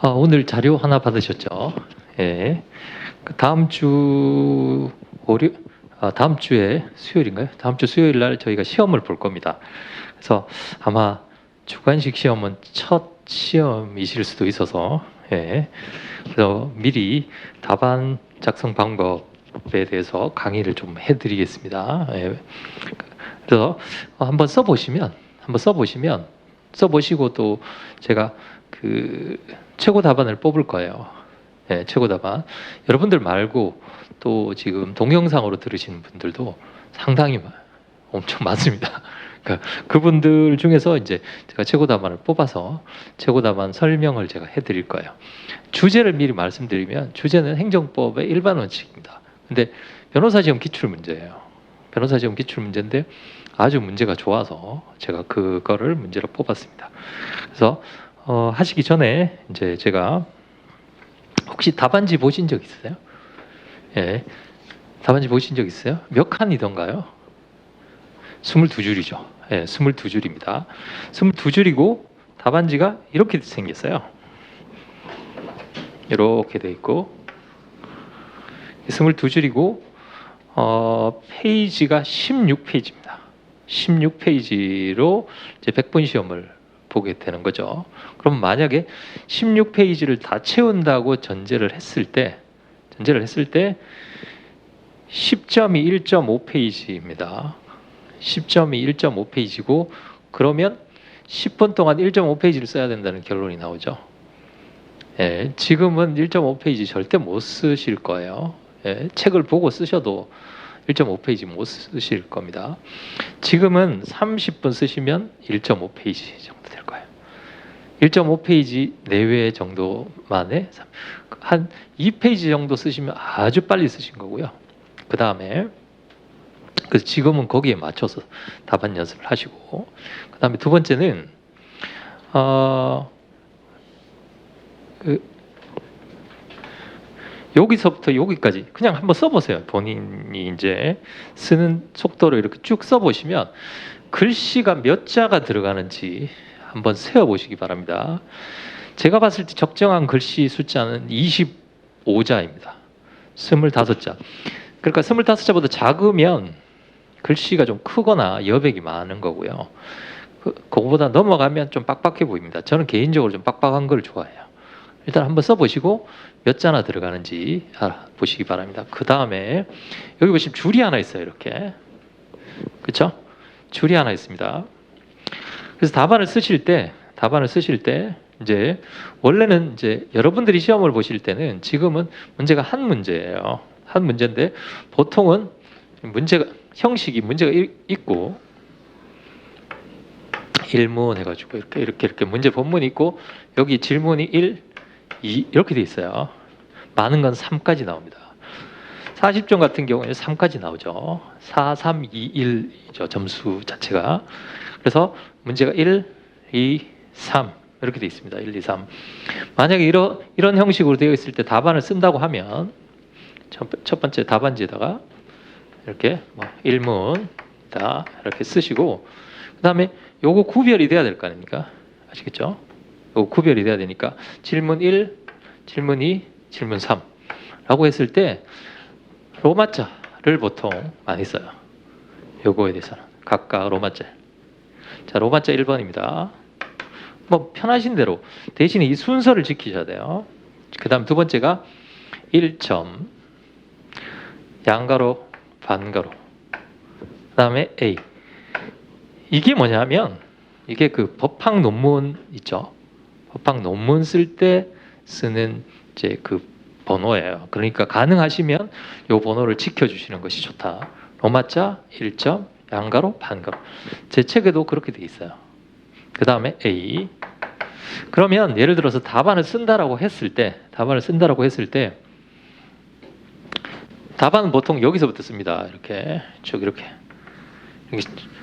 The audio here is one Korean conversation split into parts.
오늘 자료 하나 받으셨죠? 예. 다음 주 다음 주에 수요일인가요? 다음 주 수요일 날 저희가 시험을 볼 겁니다. 그래서 아마 주관식 시험은 첫 시험이실 수도 있어서, 예. 그래서 미리 답안 작성 방법에 대해서 강의를 좀 해드리겠습니다. 예. 그래서 한번 써보시고 또 제가 그 최고 답안을 뽑을 거예요. 네, 최고 답안. 여러분들 말고 또 지금 동영상으로 들으시는 분들도 상당히 엄청 많습니다. 그러니까 그분들 중에서 이제 제가 최고 답안을 뽑아서 최고 답안 설명을 제가 해드릴 거예요. 주제를 미리 말씀드리면 주제는 행정법의 일반 원칙입니다. 근데 변호사 시험 기출 문제예요. 변호사 시험 기출 문제인데 아주 문제가 좋아서 제가 그거를 문제로 뽑았습니다. 그래서 하시기 전에 이제 제가 혹시 답안지 보신 적 있으세요? 예. 답안지 보신 적 있어요? 몇 칸이던가요? 22줄이죠. 예, 22줄입니다. 22줄이고 답안지가 이렇게 생겼어요. 이렇게 돼 있고 22줄이고 페이지가 16페이지입니다. 16페이지로 이제 100분 시험을 보게 되는 거죠. 그럼 만약에 16페이지를 다 채운다고 전제를 했을 때 10점이 1.5페이지입니다. 10점이 1.5페이지고 그러면 10분 동안 1.5페이지를 써야 된다는 결론이 나오죠. 예, 지금은 1.5페이지 절대 못 쓰실 거예요. 예, 책을 보고 쓰셔도 1.5페이지 못 쓰실 겁니다. 지금은 30분 쓰시면 1.5페이지 정도 될 거예요. 1.5페이지 내외 정도만에 한 2페이지 정도 쓰시면 아주 빨리 쓰신 거고요. 그 다음에 그래서 지금은 거기에 맞춰서 답안 연습을 하시고 그 다음에 두 번째는 여기서부터 여기까지 그냥 한번 써보세요. 본인이 이제 쓰는 속도로 이렇게 쭉 써보시면 글씨가 몇 자가 들어가는지 한번 세어보시기 바랍니다. 제가 봤을 때 적정한 글씨 숫자는 25자입니다. 25자. 그러니까 25자보다 작으면 글씨가 좀 크거나 여백이 많은 거고요. 그거보다 넘어가면 좀 빡빡해 보입니다. 저는 개인적으로 좀 빡빡한 걸 좋아해요. 일단 한번 써보시고 몇 자나 들어가는지 보시기 바랍니다. 그 다음에 여기 보시면 줄이 하나 있어요. 이렇게. 그렇죠? 줄이 하나 있습니다. 그래서 답안을 쓰실 때 이제 원래는 이제 여러분들이 시험을 보실 때는 지금은 문제가 한 문제예요. 한 문제인데 보통은 문제가 있고 일문 해가지고 이렇게 문제 본문이 있고 여기 질문이 1, 2 이렇게 돼 있어요. 많은 건 3까지 나옵니다. 40점 같은 경우에는 3까지 나오죠. 4, 3, 2, 1이죠. 점수 자체가. 그래서 문제가 1, 2, 3 이렇게 돼 있습니다. 1, 2, 3. 만약에 이런 형식으로 되어 있을 때 답안을 쓴다고 하면 첫 번째 답안지에다가 이렇게 일문 다 이렇게 쓰시고 그 다음에 요거 구별이 돼야 될 거 아닙니까? 아시겠죠? 요거 구별이 돼야 되니까 질문 1, 질문 2, 질문 3 라고 했을 때 로마자를 보통 많이 써요. 요거에 대해서는 각각 로마자. 자, 로마자 1번입니다. 뭐 편하신 대로 대신에 이 순서를 지키셔야 돼요. 그 다음 두 번째가 1점 양가로 반가로 그 다음에 A. 이게 뭐냐면 이게 그 법학 논문 있죠. 법학 논문 쓸 때 쓰는 이제 그 번호예요. 그러니까 가능하시면 이 번호를 지켜주시는 것이 좋다. 로마자 1점 양가로 반가로. 제 책에도 그렇게 돼 있어요. 그 다음에 A. 그러면 예를 들어서 답안을 쓴다라고 했을 때 답안은 보통 여기서부터 씁니다. 이렇게 쭉 이렇게.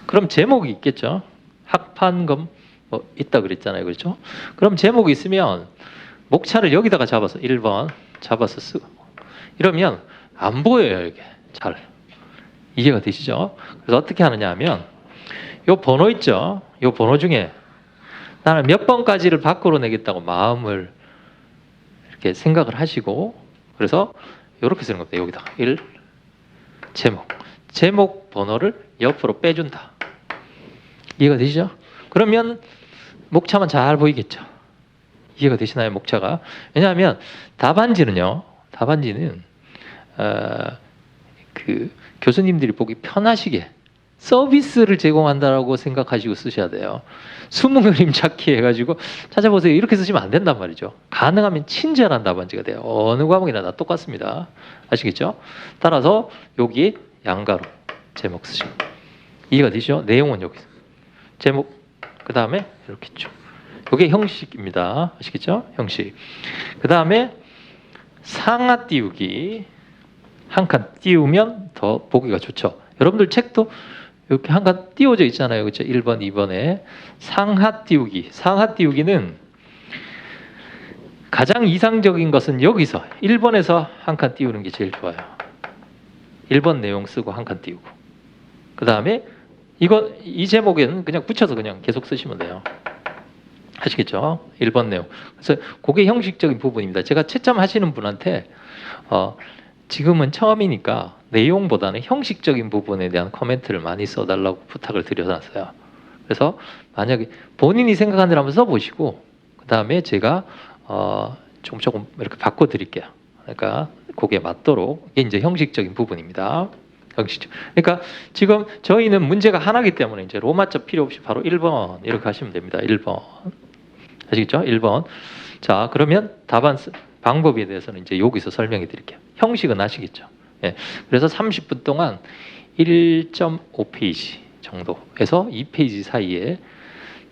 그럼 제목이 있겠죠. 학판검 뭐 있다 그랬잖아요. 그렇죠? 그럼 제목이 있으면 목차를 여기다가 잡아서 1번 잡아서 쓰고 이러면 안 보여요. 이게 잘 이해가 되시죠? 그래서 어떻게 하느냐 하면 요 번호 있죠. 요 번호 중에 나는 몇 번까지를 밖으로 내겠다고 마음을 이렇게 생각을 하시고 그래서 이렇게 쓰는 겁니다. 여기다가 1 제목 번호를 옆으로 빼준다. 이해가 되시죠? 그러면 목차만 잘 보이겠죠? 이해가 되시나요? 목차가. 왜냐하면 답안지는 그 교수님들이 보기 편하시게 서비스를 제공한다라고 생각하시고 쓰셔야 돼요. 숨은 그림 찾기 해가지고 찾아보세요. 이렇게 쓰시면 안 된단 말이죠. 가능하면 친절한 답안지가 돼요. 어느 과목이나 다 똑같습니다. 아시겠죠? 따라서 여기 양가로 제목 쓰시고 이해가 되시죠? 내용은 여기 제목 그 다음에 이렇게 쭉. 이게 형식입니다. 아시겠죠? 형식. 그 다음에 상하 띄우기 한 칸 띄우면 더 보기가 좋죠. 여러분들 책도 이렇게 한 칸 띄워져 있잖아요. 그렇죠? 1번, 2번에 상하 띄우기. 상하 띄우기는 가장 이상적인 것은 여기서 1번에서 한 칸 띄우는 게 제일 좋아요. 1번 내용 쓰고 한 칸 띄우고. 그 다음에 이 제목에는 그냥 붙여서 그냥 계속 쓰시면 돼요. 아시겠죠? 1번 내용. 그래서 그게 형식적인 부분입니다. 제가 채점 하시는 분한테 지금은 처음이니까 내용보다는 형식적인 부분에 대한 코멘트를 많이 써달라고 부탁을 드려놨어요. 그래서 만약에 본인이 생각한 대로 한번 써보시고 그 다음에 제가 조금 이렇게 바꿔드릴게요. 그러니까 그게 맞도록 이게 이제 형식적인 부분입니다. 형식적. 그러니까 지금 저희는 문제가 하나이기 때문에 이제 로마자 필요 없이 바로 1번 이렇게 하시면 됩니다. 1번. 아시겠죠? 1번. 자, 그러면 답안 방법에 대해서는 이제 여기서 설명해 드릴게요. 형식은 아시겠죠? 예. 그래서 30분 동안 1.5페이지 정도에서 2페이지 사이에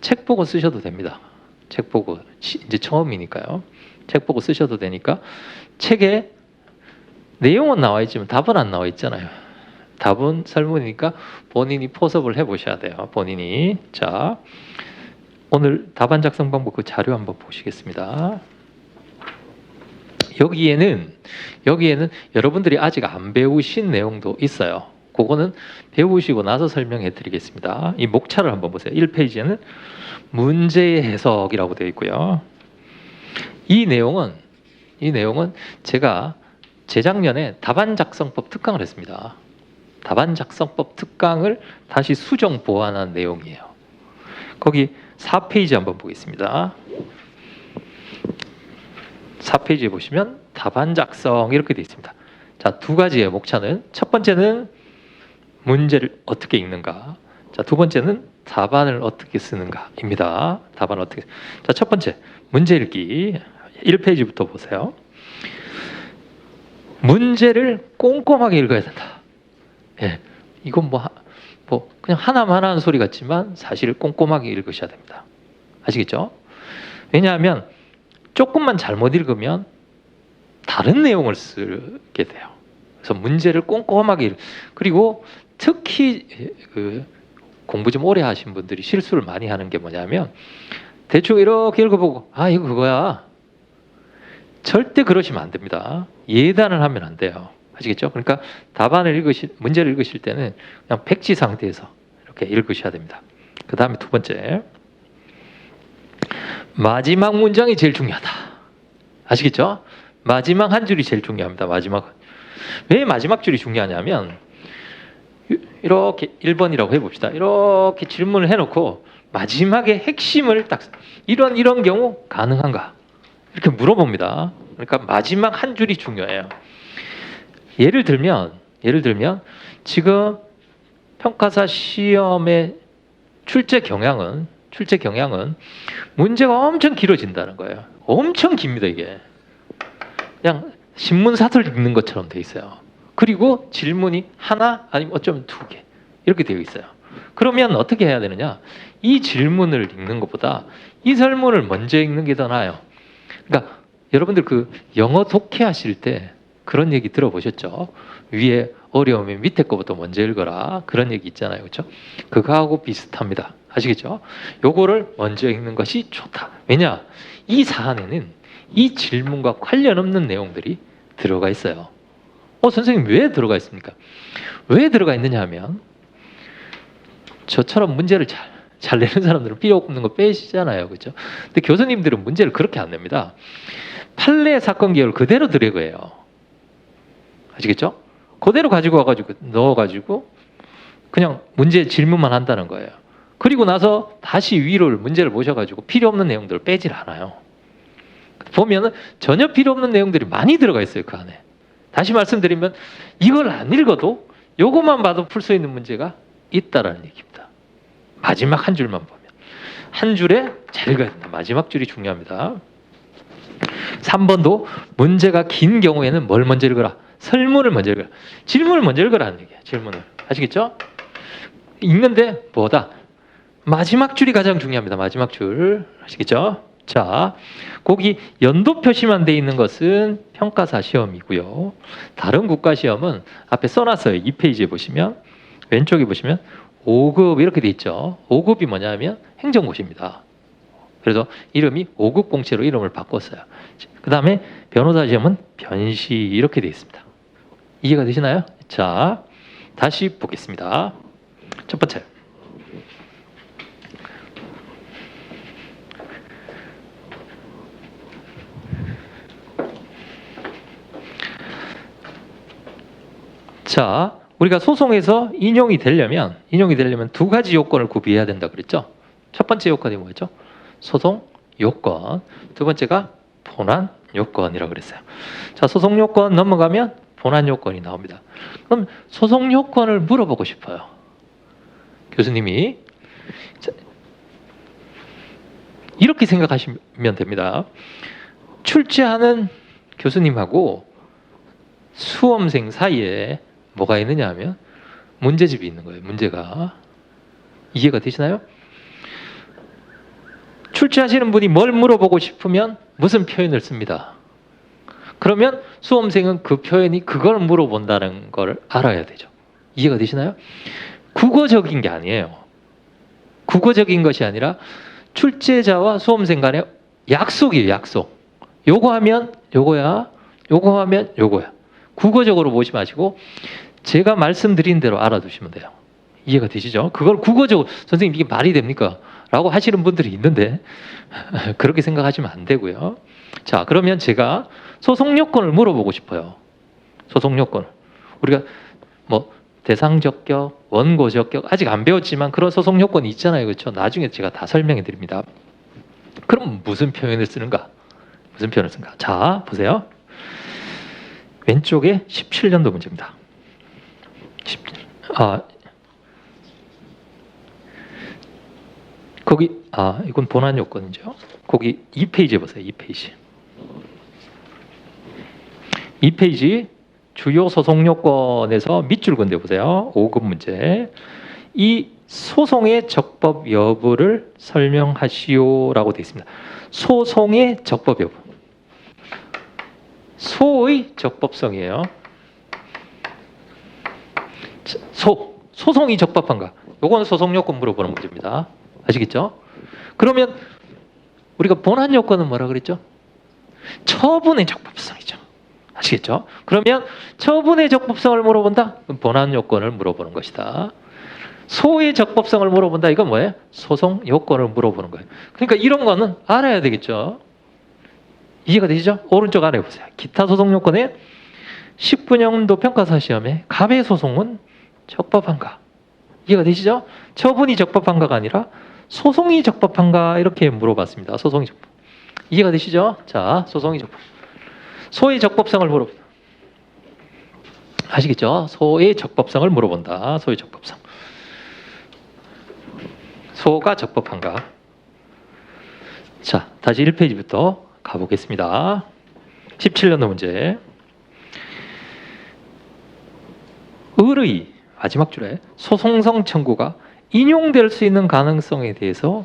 책 보고 쓰셔도 됩니다. 책 보고 이제 처음이니까요. 책 보고 쓰셔도 되니까 책에 내용은 나와 있지만 답은 안 나와 있잖아요. 답은 설문이니까 본인이 포섭을 해보셔야 돼요. 본인이. 자, 오늘 답안 작성 방법 그 자료 한번 보시겠습니다. 여기에는 여러분들이 아직 안 배우신 내용도 있어요. 그거는 배우시고 나서 설명해 드리겠습니다. 이 목차를 한번 보세요. 1페이지에는 문제의 해석이라고 되어 있고요. 이 내용은 제가 재작년에 답안 작성법 특강을 했습니다. 답안 작성법 특강을 다시 수정 보완한 내용이에요. 거기 4페이지 한번 보겠습니다. 4페이지에 보시면 답안 작성 이렇게 되어 있습니다. 자, 두 가지의 목차는 첫 번째는 문제를 어떻게 읽는가. 자, 두 번째는 답안을 어떻게 쓰는가입니다. 답안을 어떻게. 자, 첫 번째 문제 읽기 1페이지부터 보세요. 문제를 꼼꼼하게 읽어야 된다. 예, 이건 뭐 그냥 하나만 하는 소리 같지만 사실 꼼꼼하게 읽으셔야 됩니다. 아시겠죠? 왜냐하면 조금만 잘못 읽으면 다른 내용을 쓰게 돼요. 그래서 문제를 꼼꼼하게 그리고 특히 공부 좀 오래 하신 분들이 실수를 많이 하는 게 뭐냐면 대충 이렇게 읽어보고 이거 그거야. 절대 그러시면 안 됩니다. 예단을 하면 안 돼요. 아시겠죠? 그러니까 문제를 읽으실 때는 그냥 백지 상태에서 이렇게 읽으셔야 됩니다. 그 다음에 두 번째, 마지막 문장이 제일 중요하다. 아시겠죠? 마지막 한 줄이 제일 중요합니다. 왜 마지막 줄이 중요하냐면 이렇게 1번이라고 해봅시다. 이렇게 질문을 해놓고 마지막에 핵심을 딱 이런 경우 가능한가? 이렇게 물어봅니다. 그러니까 마지막 한 줄이 중요해요. 예를 들면 지금 평가사 시험의 출제 경향은 문제가 엄청 길어진다는 거예요. 엄청 깁니다, 이게. 그냥 신문 사설 읽는 것처럼 돼 있어요. 그리고 질문이 하나 아니면 어쩌면 두 개 이렇게 되어 있어요. 그러면 어떻게 해야 되느냐? 이 질문을 읽는 것보다 이 설문을 먼저 읽는 게 더 나아요. 그러니까 여러분들 영어 독해하실 때 그런 얘기 들어보셨죠? 위에 어려우면 밑에 거부터 먼저 읽어라. 그런 얘기 있잖아요. 그렇죠? 그거하고 비슷합니다. 아시겠죠? 요거를 먼저 읽는 것이 좋다. 왜냐? 이 사안에는 이 질문과 관련 없는 내용들이 들어가 있어요. 선생님 왜 들어가 있습니까? 왜 들어가 있느냐 하면 저처럼 문제를 잘 내는 사람들은 필요 없는 거 빼시잖아요. 그렇죠? 근데 교수님들은 문제를 그렇게 안 냅니다. 판례 사건 기호를 그대로 드래그해요. 아시겠죠? 그대로 가지고 와가지고 넣어가지고 그냥 문제 질문만 한다는 거예요. 그리고 나서 다시 위로 문제를 모셔가지고 필요 없는 내용들을 빼질 않아요. 보면은 전혀 필요 없는 내용들이 많이 들어가 있어요, 그 안에. 다시 말씀드리면 이걸 안 읽어도 요것만 봐도 풀 수 있는 문제가 있다라는 얘기입니다. 마지막 한 줄만 보면. 한 줄에 잘 읽어야 된다. 마지막 줄이 중요합니다. 3번도 문제가 긴 경우에는 뭘 먼저 읽어라? 설문을 먼저 읽어라. 질문을 먼저 읽어라는 얘기예요. 질문을. 아시겠죠? 읽는데 뭐다? 마지막 줄이 가장 중요합니다. 마지막 줄. 아시겠죠? 자, 거기 연도 표시만 돼 있는 것은 평가사 시험이고요. 다른 국가 시험은 앞에 써놨어요. 2페이지에 보시면 왼쪽에 보시면 5급 이렇게 돼 있죠. 5급이 뭐냐면 행정고시입니다. 그래서 이름이 5급 공채로 이름을 바꿨어요. 그 다음에 변호사 시험은 변시 이렇게 돼 있습니다. 이해가 되시나요? 자, 다시 보겠습니다. 첫 번째. 자, 우리가 소송에서 인용이 되려면 두 가지 요건을 구비해야 된다 그랬죠? 첫 번째 요건이 뭐였죠? 소송 요건. 두 번째가 본안 요건이라고 그랬어요. 자, 소송 요건 넘어가면 본안 요건이 나옵니다. 그럼 소송 요건을 물어보고 싶어요. 교수님이. 자, 이렇게 생각하시면 됩니다. 출제하는 교수님하고 수험생 사이에 뭐가 있느냐 하면 문제집이 있는 거예요. 문제가. 이해가 되시나요? 출제하시는 분이 뭘 물어보고 싶으면 무슨 표현을 씁니다. 그러면 수험생은 그 표현이 그걸 물어본다는 걸 알아야 되죠. 이해가 되시나요? 국어적인 게 아니에요. 국어적인 것이 아니라 출제자와 수험생 간의 약속이에요. 약속. 요거 하면 요거야. 요거 하면 요거야. 국어적으로 보지 마시고 제가 말씀드린 대로 알아두시면 돼요. 이해가 되시죠? 그걸 국어적으로 선생님 이게 말이 됩니까? 라고 하시는 분들이 있는데 그렇게 생각하시면 안 되고요. 자, 그러면 제가 소송 요건을 물어보고 싶어요. 소송 요건을. 우리가 뭐 대상 적격, 원고 적격 아직 안 배웠지만 그런 소송 요건이 있잖아요. 그렇죠? 나중에 제가 다 설명해 드립니다. 그럼 무슨 표현을 쓰는가? 무슨 표현을 쓰는가? 자, 보세요. 왼쪽에 17년도 문제입니다. 거기 이건 본안 요건이죠. 거기 2페이지에 보세요. 2페이지. 2페이지 주요 소송 요건에서 밑줄 건데 보세요. 5급 문제. 이 소송의 적법 여부를 설명하시오라고 되어 있습니다. 소송의 적법 여부. 소의 적법성이에요. 소송이 적법한가? 요거는 소송 요건 물어보는 문제입니다. 아시겠죠? 그러면 우리가 본안 요건은 뭐라 그랬죠? 처분의 적법성이죠. 아시겠죠? 그러면 처분의 적법성을 물어본다? 그럼 본안 요건을 물어보는 것이다. 소의 적법성을 물어본다? 이건 뭐예요? 소송 요건을 물어보는 거예요. 그러니까 이런 거는 알아야 되겠죠. 이해가 되시죠? 오른쪽 아래 보세요. 기타 소송 요건에 19년도 평가사 시험에 가배 소송은 적법한가? 이해가 되시죠? 처분이 적법한가가 아니라 소송이 적법한가 이렇게 물어봤습니다. 소송이 적법. 이해가 되시죠? 자, 소송이 적법. 소의 적법성을 물어본다. 아시겠죠? 소의 적법성을 물어본다. 소의 적법성. 소가 적법한가? 자, 다시 1페이지부터 가보겠습니다. 17년도 문제. 을의 마지막 줄에 소송성 청구가 인용될 수 있는 가능성에 대해서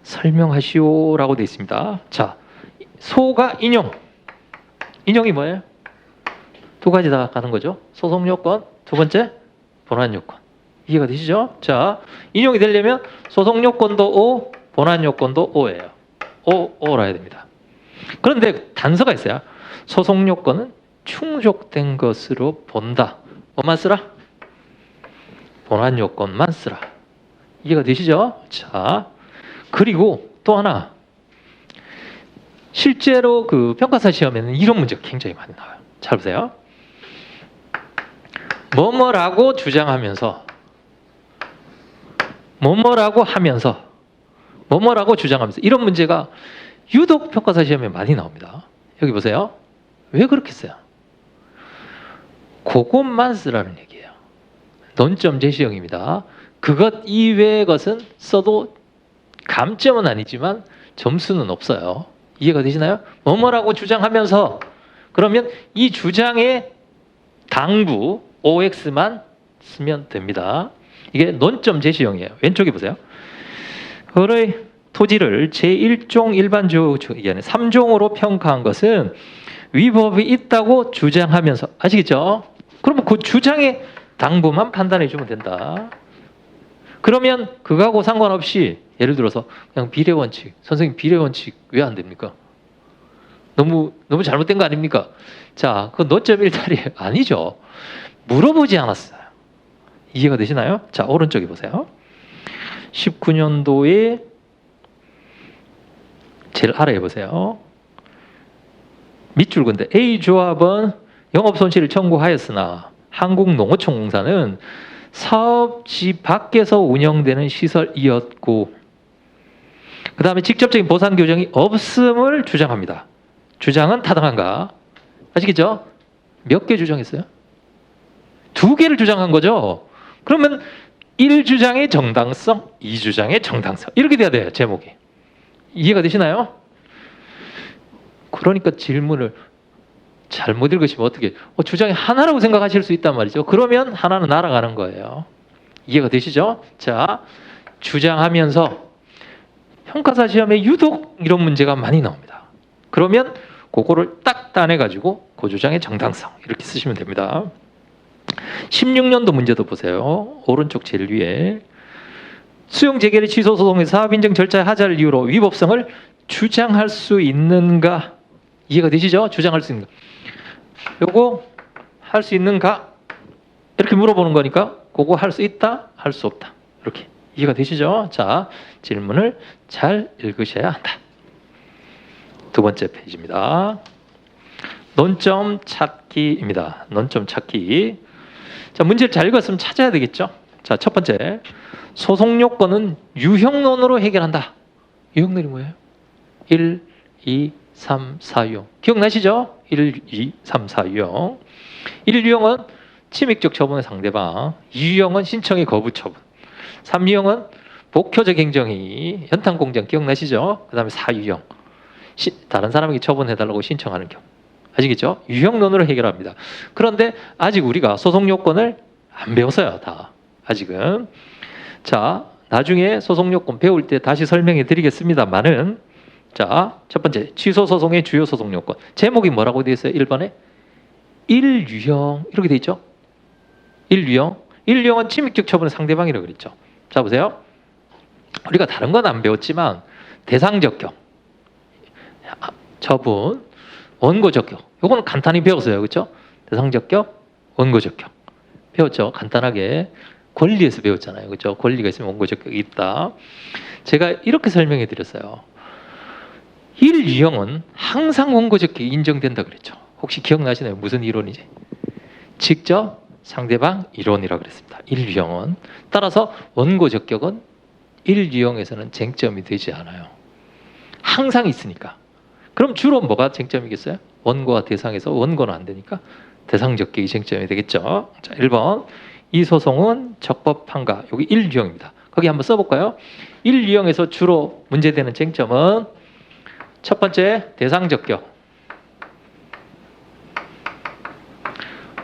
설명하시오라고 되어 있습니다. 자, 소가 인용. 인용이 뭐예요? 두 가지 다 가는 거죠. 소송 요건, 두 번째 본안 요건. 이해가 되시죠? 자, 인용이 되려면 소송 요건도 O, 본안 요건도 O예요. O라 해야 됩니다. 그런데 단서가 있어요. 소송 요건은 충족된 것으로 본다. 뭐만 쓰라? 본안 요건만 쓰라. 이해가 되시죠? 자, 그리고 또 하나. 실제로 그 평가사 시험에는 이런 문제가 굉장히 많이 나와요. 잘 보세요. 뭐뭐라고 주장하면서 뭐뭐라고 하면서 뭐뭐라고 주장하면서 이런 문제가 유독 평가사 시험에 많이 나옵니다. 여기 보세요. 왜 그렇게 써요? 그것만 쓰라는 얘기예요. 논점 제시형입니다. 그것 이외의 것은 써도 감점은 아니지만 점수는 없어요. 이해가 되시나요? 뭐뭐라고 주장하면서 그러면 이 주장의 당부 OX만 쓰면 됩니다. 이게 논점 제시형이에요. 왼쪽에 보세요. 을의 토지를 제1종 일반주 3종으로 평가한 것은 위법이 있다고 주장하면서 아시겠죠? 그러면 그 주장의 당부만 판단해 주면 된다. 그러면 그거하고 상관없이 예를 들어서 그냥 비례원칙, 선생님 비례원칙 왜 안 됩니까? 너무 잘못된 거 아닙니까? 자, 그 논점 일탈이 아니죠. 물어보지 않았어요. 이해가 되시나요? 자, 오른쪽에 보세요. 19년도에 제일 아래에 보세요. 밑줄 건데 A 조합은 영업손실을 청구하였으나 한국농어촌공사는 사업지 밖에서 운영되는 시설이었고 그 다음에 직접적인 보상 규정이 없음을 주장합니다. 주장은 타당한가? 아시겠죠? 몇 개 주장했어요? 2개를 주장한 거죠. 그러면 1주장의 정당성, 2주장의 정당성 이렇게 돼야 돼요. 제목이. 이해가 되시나요? 그러니까 질문을 잘못 읽으시면 어떻게 주장이 하나라고 생각하실 수 있단 말이죠. 그러면 하나는 날아가는 거예요. 이해가 되시죠? 자, 주장하면서 평가사 시험에 유독 이런 문제가 많이 나옵니다. 그러면 그거를 딱 따내가지고 그 주장의 정당성 이렇게 쓰시면 됩니다. 16년도 문제도 보세요. 오른쪽 제일 위에 수용 재개를 취소 소송에서 사업 인정 절차의 하자를 이유로 위법성을 주장할 수 있는가? 이해가 되시죠? 주장할 수 있는가? 요거 할 수 있는가? 이렇게 물어보는 거니까 그거 할 수 있다? 할 수 없다. 이렇게 이해가 되시죠? 자, 질문을 잘 읽으셔야 한다. 두 번째 페이지입니다. 논점 찾기입니다. 논점 찾기. 자, 문제를 잘 읽었으면 찾아야 되겠죠? 자, 첫 번째. 소송 요건은 유형론으로 해결한다. 유형론이 뭐예요? 1, 2, 3, 4 유형. 기억나시죠? 1, 2, 3, 4 유형. 1 유형은 침입적 처분의 상대방. 2 유형은 신청의 거부 처분. 3 유형은 복효적 행정이 연탄공장 기억나시죠? 그 다음에 4 유형. 다른 사람에게 처분해달라고 신청하는 경우. 아시겠죠? 유형론으로 해결합니다. 그런데 아직 우리가 소송 요건을 안 배웠어요. 다. 아직은. 자, 나중에 소송 요건 배울 때 다시 설명해 드리겠습니다만은 자, 첫 번째 취소 소송의 주요 소송 요건. 제목이 뭐라고 되어 있어요? 1번에 1유형 이렇게 되어 있죠? 1유형. 1유형은 침입적 처분의 상대방이라고 그랬죠. 자, 보세요. 우리가 다른 건 안 배웠지만 대상적격, 처분, 원고적격. 요거는 간단히 배웠어요. 그렇죠? 대상적격, 원고적격. 배웠죠? 간단하게. 권리에서 배웠잖아요. 그렇죠? 권리가 있으면 원고적격이 있다. 제가 이렇게 설명해 드렸어요. 1유형은 항상 원고적격이 인정된다 그랬죠. 혹시 기억나시나요? 무슨 이론이지? 직접 상대방 이론이라고 그랬습니다. 1유형은. 따라서 원고적격은 1유형에서는 쟁점이 되지 않아요. 항상 있으니까. 그럼 주로 뭐가 쟁점이겠어요? 원고와 대상에서 원고는 안 되니까 대상적격이 쟁점이 되겠죠. 자, 1번. 이 소송은 적법한가? 여기 1유형입니다. 거기 한번 써볼까요? 1유형에서 주로 문제되는 쟁점은 첫 번째 대상적격.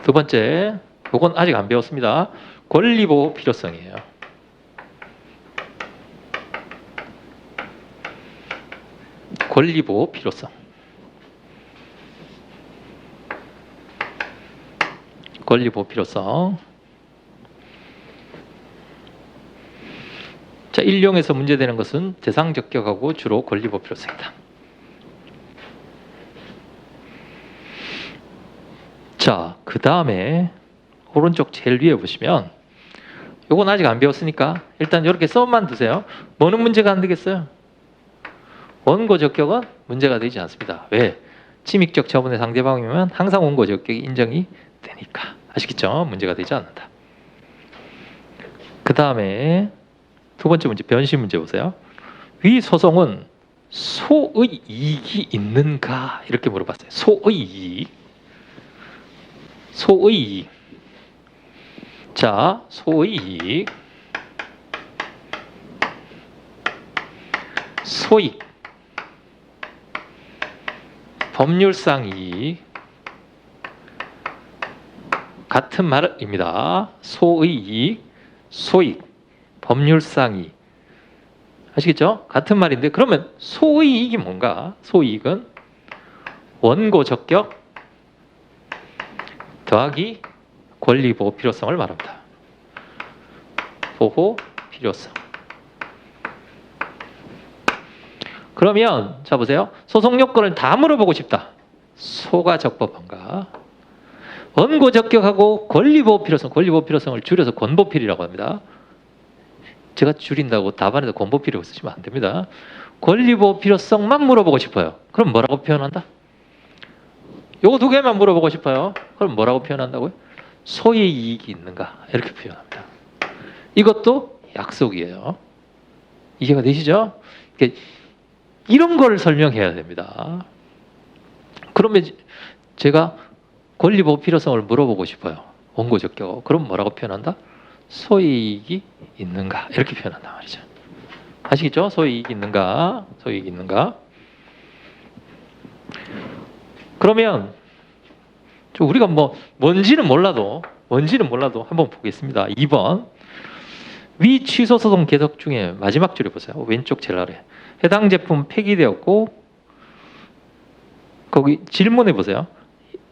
두 번째, 이건 아직 안 배웠습니다. 권리보호 필요성이에요. 권리보호 필요성. 권리보호 필요성. 자, 1용에서 문제되는 것은 대상적격하고 주로 권리보호 필요성이다. 자, 그 다음에 오른쪽 제일 위에 보시면 요건 아직 안 배웠으니까 일단 이렇게 써만 두세요. 뭐는 문제가 안 되겠어요? 원고 적격은 문제가 되지 않습니다. 왜? 침입적 처분의 상대방이면 항상 원고 적격이 인정이 되니까. 아시겠죠? 문제가 되지 않는다. 그 다음에 두 번째 문제, 변심 문제 보세요. 위 소송은 소의 이익이 있는가? 이렇게 물어봤어요. 소의 이익. 소의 이익. 자, 소의 이익. 소익. 법률상 이익. 같은 말입니다. 소의 이익, 소익, 법률상 이익. 아시겠죠? 같은 말인데 그러면 소의 이익이 뭔가? 소이익은 원고 적격 더하기 권리 보호 필요성을 말합니다. 보호 필요성. 그러면 자 보세요. 소송 요건을 다 물어보고 싶다. 소가 적법한가? 원고 적격하고 권리 보호 필요성, 권리 보호 필요성을 줄여서 권보필이라고 합니다. 제가 줄인다고 답안에서 권보필이라고 쓰시면 안 됩니다. 권리 보호 필요성만 물어보고 싶어요. 그럼 뭐라고 표현한다? 요거 두 개만 물어보고 싶어요. 그럼 뭐라고 표현한다고요? 소의 이익이 있는가? 이렇게 표현합니다. 이것도 약속이에요. 이해가 되시죠? 이런 걸 설명해야 됩니다. 그러면 제가 권리 보호 필요성을 물어보고 싶어요. 원고 적격. 그럼 뭐라고 표현한다? 소이익이 있는가? 이렇게 표현한단 말이죠. 아시겠죠? 소이익이 있는가? 소이익이 있는가? 그러면 우리가 뭔지는 몰라도 한번 보겠습니다. 2번. 위 취소 소송 계속 중에 마지막 줄에 보세요. 왼쪽 제일 아래. 해당 제품 폐기되었고 거기 질문해 보세요.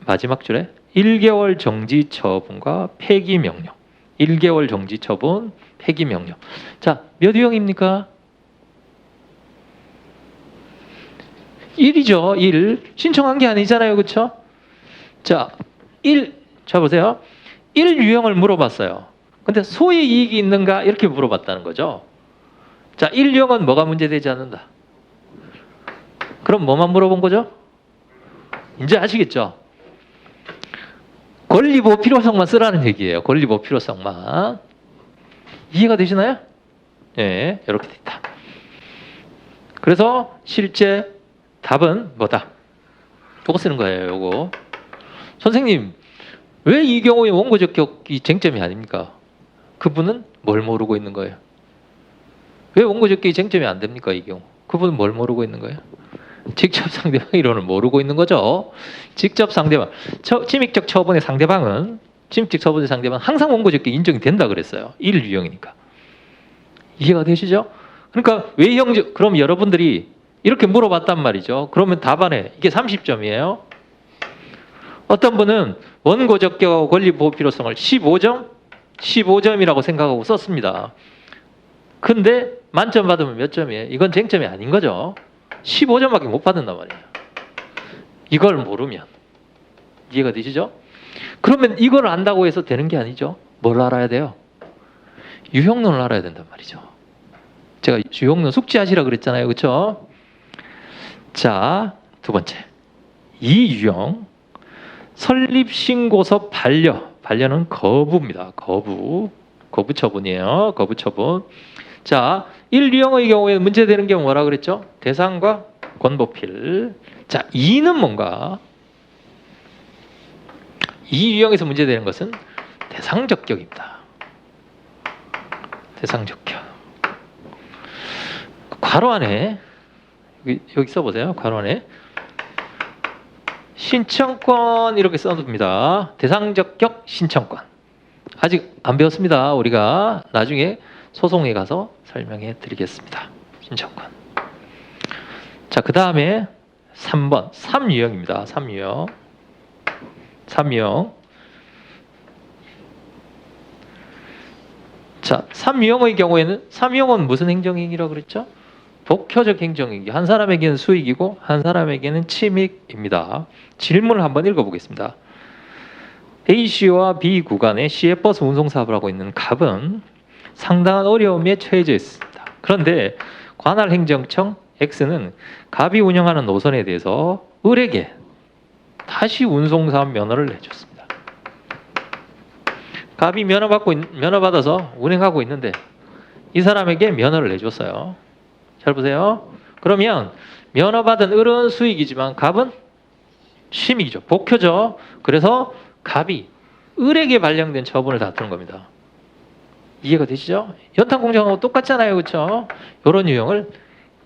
마지막 줄에 1개월 정지 처분과 폐기 명령. 1개월 정지 처분, 폐기 명령. 자, 몇 유형입니까? 1이죠. 1. 신청한 게 아니잖아요. 그렇죠? 자, 1. 자 보세요. 1유형을 물어봤어요. 근데 소의 이익이 있는가? 이렇게 물어봤다는 거죠. 자, 1유형은 뭐가 문제되지 않는다. 그럼 뭐만 물어본 거죠? 이제 아시겠죠? 권리보호 필요성만 쓰라는 얘기예요. 권리보호 필요성만. 이해가 되시나요? 예, 이렇게 됐다. 그래서 실제 답은 뭐다? 요거 쓰는 거예요. 요거. 선생님, 왜 이 경우에 원고 적격이 쟁점이 아닙니까? 그분은 뭘 모르고 있는 거예요? 왜 원고 적격이 쟁점이 안 됩니까? 이 경우. 그분은 뭘 모르고 있는 거예요? 직접 상대방 이론을 모르고 있는 거죠. 직접 상대방. 침입적 처분의 상대방은 항상 원고 적격 인정이 된다 그랬어요. 1유형이니까. 이해가 되시죠? 그러니까 외형, 그럼 여러분들이 이렇게 물어봤단 말이죠. 그러면 답안에 이게 30점이에요. 어떤 분은 원고 적격하고 권리 보호 필요성을 15점이라고 생각하고 썼습니다. 근데 만점 받으면 몇 점이에요? 이건 쟁점이 아닌 거죠. 15점밖에 못 받는단 말이에요. 이걸 모르면. 이해가 되시죠? 그러면 이걸 안다고 해서 되는 게 아니죠. 뭘 알아야 돼요? 유형론을 알아야 된단 말이죠. 제가 유형론 숙지하시라 그랬잖아요. 그렇죠? 자, 두 번째. 이유형. 설립신고서 반려는 거부입니다. 거부 처분이에요. 거부 처분. 자, 1유형의 경우에는 문제되는 게 뭐라 그랬죠? 대상과 권보필. 자, 2는 뭔가? 2유형에서 문제되는 것은 대상적격입니다. 대상적격. 괄호 안에 여기 써보세요. 괄호 안에 신청권 이렇게 써둡니다. 대상적격 신청권. 아직 안 배웠습니다. 우리가 나중에 소송에 가서 설명해 드리겠습니다. 신청권. 자, 그 다음에 3번 3유형입니다. 3유형. 자, 3유형의 경우에는 3유형은 무슨 행정행위라고 그랬죠? 독효적 행정행위. 한 사람에게는 수익이고 한 사람에게는 침입입니다. 질문을 한번 읽어보겠습니다. A씨와 B 구간에 시외버스 운송사업을 하고 있는 갑은 상당한 어려움에 처해져 있습니다. 그런데 관할 행정청 X는 갑이 운영하는 노선에 대해서 을에게 다시 운송사업 면허를 내줬습니다. 갑이 면허 받아서 운행하고 있는데 이 사람에게 면허를 내줬어요. 잘 보세요. 그러면 면허 받은 을은 수익이지만 갑은 심익이죠. 복효죠. 그래서 갑이 을에게 발령된 처분을 다투는 겁니다. 이해가 되시죠? 연탄공장하고 똑같잖아요. 그렇죠? 이런 유형을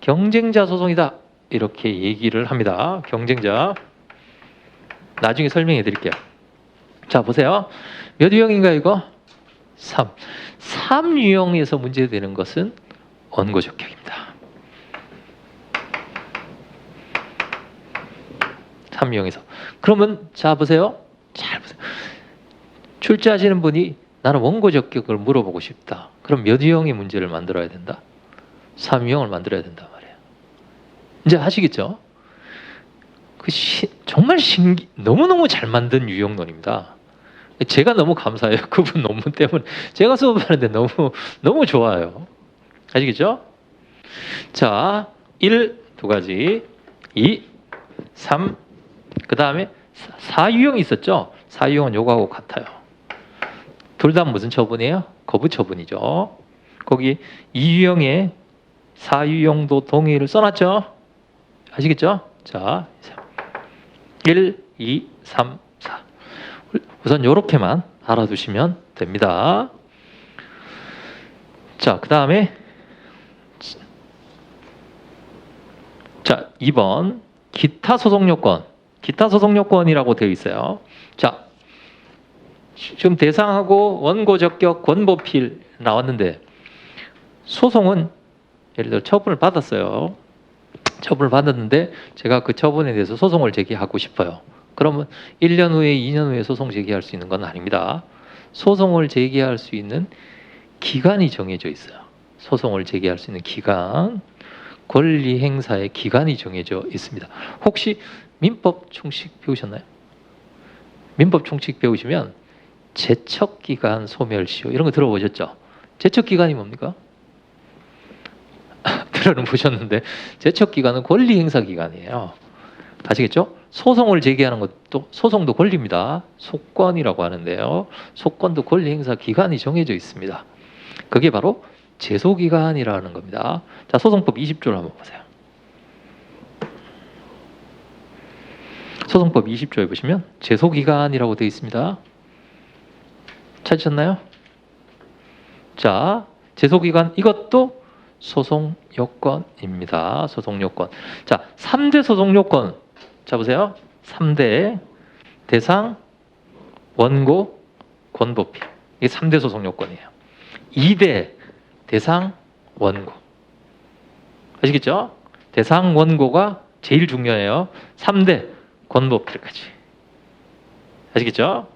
경쟁자 소송이다. 이렇게 얘기를 합니다. 경쟁자. 나중에 설명해 드릴게요. 자, 보세요. 몇 유형인가 이거? 3. 3유형에서 문제되는 것은 원고적격입니다. 3유형에서. 그러면 자 보세요. 잘 보세요. 출제하시는 분이 나는 원고적격을 물어보고 싶다. 그럼 몇 유형의 문제를 만들어야 된다? 3유형을 만들어야 된단 말이에요. 이제 하시겠죠? 정말 너무너무 잘 만든 유형론입니다. 제가 너무 감사해요. 그분 논문 때문에. 제가 수업하는데 너무 좋아요. 아시겠죠? 자, 1, 두 가지. 2, 3, 그 다음에 4유형이 있었죠? 4유형은 요거하고 같아요. 둘 다 무슨 처분이에요? 거부 처분이죠. 거기 2유형에 4유형도 동의를 써놨죠? 아시겠죠? 자, 1, 2, 3, 4. 우선 요렇게만 알아두시면 됩니다. 자, 그 다음에 자, 2번 기타 소송 요건. 기타 소송 요건이라고 되어 있어요. 자, 지금 대상하고 원고 적격 권보필 나왔는데 소송은 예를 들어 처분을 받았어요. 처분을 받았는데 제가 그 처분에 대해서 소송을 제기하고 싶어요. 그러면 1년 후에 2년 후에 소송 제기할 수 있는 건 아닙니다. 소송을 제기할 수 있는 기간이 정해져 있어요. 소송을 제기할 수 있는 기간, 권리 행사의 기간이 정해져 있습니다. 혹시 민법 총칙 배우셨나요? 민법 총칙 배우시면 제척기간 소멸시효 이런 거 들어보셨죠? 제척기간이 뭡니까? 들어는 보셨는데 제척기간은 권리 행사 기간이에요. 아시겠죠? 소송을 제기하는 것도 소송도 권리입니다. 소권이라고 하는데요. 소권도 권리 행사 기간이 정해져 있습니다. 그게 바로 제소기간이라는 겁니다. 자, 소송법 20조를 한번 보세요. 소송법 20조에 보시면 제소기간이라고 되어 있습니다. 찾으셨나요? 자, 제소기간 이것도 소송요건입니다. 소송요건. 자, 3대 소송요건. 자, 보세요. 3대 대상, 원고, 권보필. 이게 3대 소송요건이에요. 2대 대상, 원고. 아시겠죠? 대상, 원고가 제일 중요해요. 3대 권보필까지. 아시겠죠?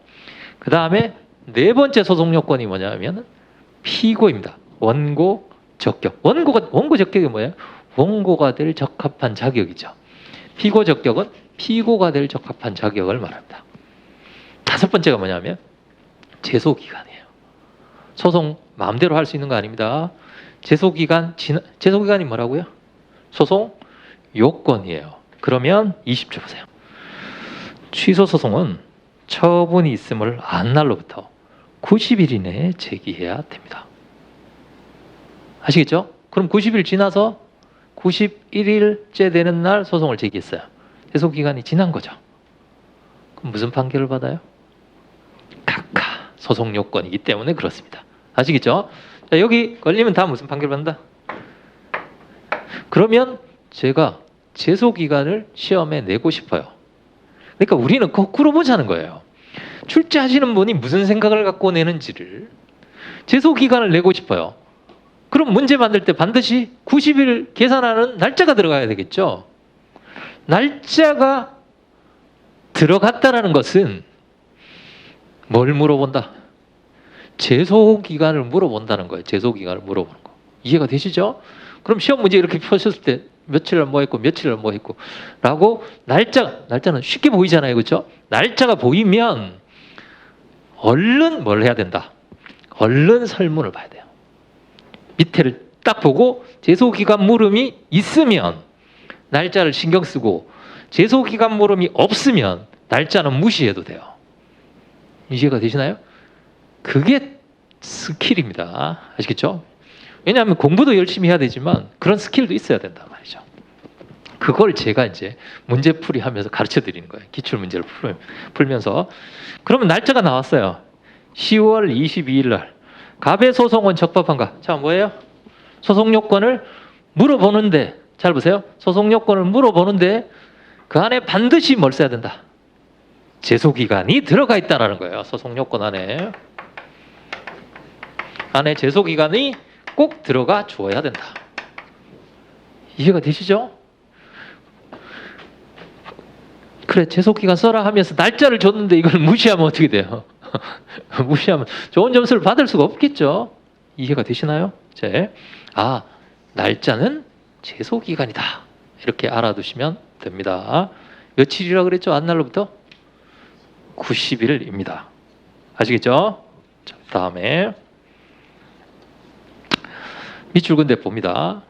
그 다음에 네 번째 소송 요건이 뭐냐면 피고입니다. 원고 적격. 원고 적격이 뭐예요? 원고가 될 적합한 자격이죠. 피고 적격은 피고가 될 적합한 자격을 말합니다. 다섯 번째가 뭐냐면 제소기간이에요. 소송 마음대로 할 수 있는 거 아닙니다. 제소기간이 뭐라고요? 소송 요건이에요. 그러면 20조 보세요. 취소 소송은 처분이 있음을 안 날로부터 90일 이내에 제기해야 됩니다. 아시겠죠? 그럼 90일 지나서 91일째 되는 날 소송을 제기했어요. 제소기간이 지난 거죠. 그럼 무슨 판결을 받아요? 각하 소송 요건이기 때문에 그렇습니다. 아시겠죠? 자, 여기 걸리면 다 무슨 판결 받는다? 그러면 제가 제소기간을 시험에 내고 싶어요. 그러니까 우리는 거꾸로 보자는 거예요. 출제하시는 분이 무슨 생각을 갖고 내는지를. 제소기간을 내고 싶어요. 그럼 문제 만들 때 반드시 90일 계산하는 날짜가 들어가야 되겠죠. 날짜가 들어갔다라는 것은 뭘 물어본다? 제소기간을 물어본다는 거예요. 제소기간을 물어보는 거. 이해가 되시죠? 그럼 시험 문제 이렇게 펴셨을 때 며칠날 뭐 했고 며칠날 뭐 했고 라고 날짜는 쉽게 보이잖아요. 그렇죠? 날짜가 보이면 얼른 뭘 해야 된다? 얼른 설문을 봐야 돼요. 밑에를 딱 보고 제소기간 물음이 있으면 날짜를 신경 쓰고 제소기간 물음이 없으면 날짜는 무시해도 돼요. 이해가 되시나요? 그게 스킬입니다. 아시겠죠? 왜냐하면 공부도 열심히 해야 되지만 그런 스킬도 있어야 된단 말이죠. 그걸 제가 이제 문제풀이 하면서 가르쳐 드리는 거예요. 기출 문제를 풀면서. 그러면 날짜가 나왔어요. 10월 22일 날. 갑의 소송은 적법한가? 자, 뭐예요? 소송 요건을 물어보는데, 잘 보세요. 소송 요건을 물어보는데 그 안에 반드시 뭘 써야 된다? 제소기간이 들어가 있다는 거예요. 소송 요건 안에. 안에 제소기간이 꼭 들어가 줘야 된다. 이해가 되시죠? 그래, 제소기간 써라 하면서 날짜를 줬는데 이걸 무시하면 어떻게 돼요? 무시하면 좋은 점수를 받을 수가 없겠죠. 이해가 되시나요? 날짜는 제소기간이다. 이렇게 알아두시면 됩니다. 며칠이라고 그랬죠? 안날로부터? 90일입니다. 아시겠죠? 자, 다음에 밑줄 근데 봅니다.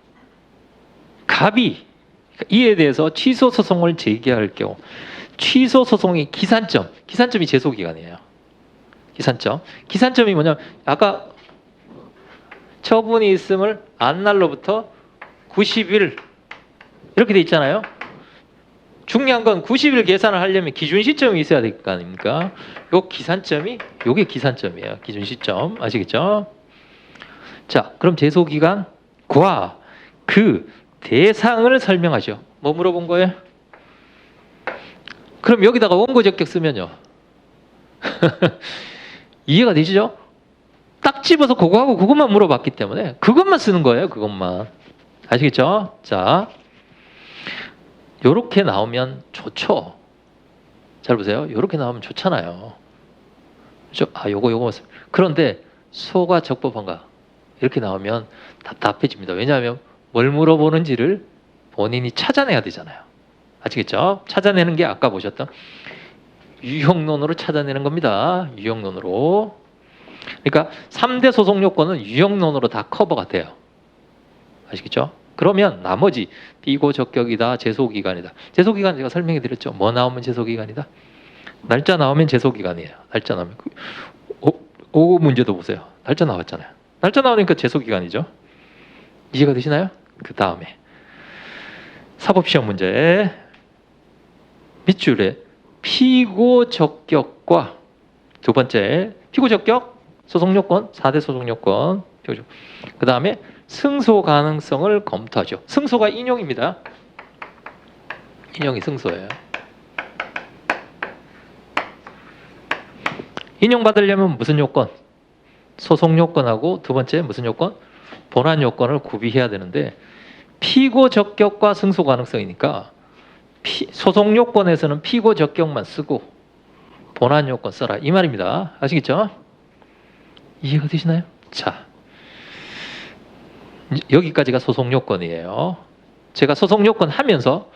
갑이 이에 대해서 취소 소송을 제기할 경우 취소 소송의 기산점이 제소기간이에요. 기산점이 뭐냐면 아까 처분이 있음을 안날로부터 90일 이렇게 돼 있잖아요. 중요한 건 90일 계산을 하려면 기준 시점이 있어야 될 거 아닙니까? 요게 기산점이에요. 기준 시점. 아시겠죠? 자, 그럼 제소기간과 그 대상을 설명하죠. 뭐 물어본 거예요? 그럼 여기다가 원고적격 쓰면요. 이해가 되시죠? 딱 집어서 그거하고 그것만 물어봤기 때문에 그것만 쓰는 거예요. 그것만. 아시겠죠? 자, 요렇게 나오면 좋죠. 잘 보세요. 요렇게 나오면 좋잖아요. 그렇죠? 요거. 그런데 소가 적법한가? 이렇게 나오면 답답해집니다. 왜냐하면 뭘 물어보는지를 본인이 찾아내야 되잖아요. 아시겠죠? 찾아내는 게 아까 보셨던 유형론으로 찾아내는 겁니다. 유형론으로. 그러니까 3대 소송 요건은 유형론으로 다 커버가 돼요. 아시겠죠? 그러면 나머지 피고 적격이다, 제소기간이다. 제소기간 제가 설명해 드렸죠. 뭐 나오면 제소기간이다? 날짜 나오면 제소기간이에요. 날짜 나오면. 오 문제도 보세요. 날짜 나왔잖아요. 날짜 나오니까 제소기간이죠. 이해가 되시나요? 그 다음에 사법시험 문제 밑줄에 피고 적격과 두 번째 피고 적격 소송요건 4대 소송요건 그 다음에 승소 가능성을 검토하죠. 승소가 인용입니다. 인용이 승소예요. 인용받으려면 무슨 요건? 소송 요건하고 두 번째 무슨 요건? 본안 요건을 구비해야 되는데 피고 적격과 승소 가능성이니까 소송 요건에서는 피고 적격만 쓰고 본안 요건 써라 이 말입니다. 아시겠죠? 이해가 되시나요? 자, 여기까지가 소송 요건이에요. 제가 소송 요건 하면서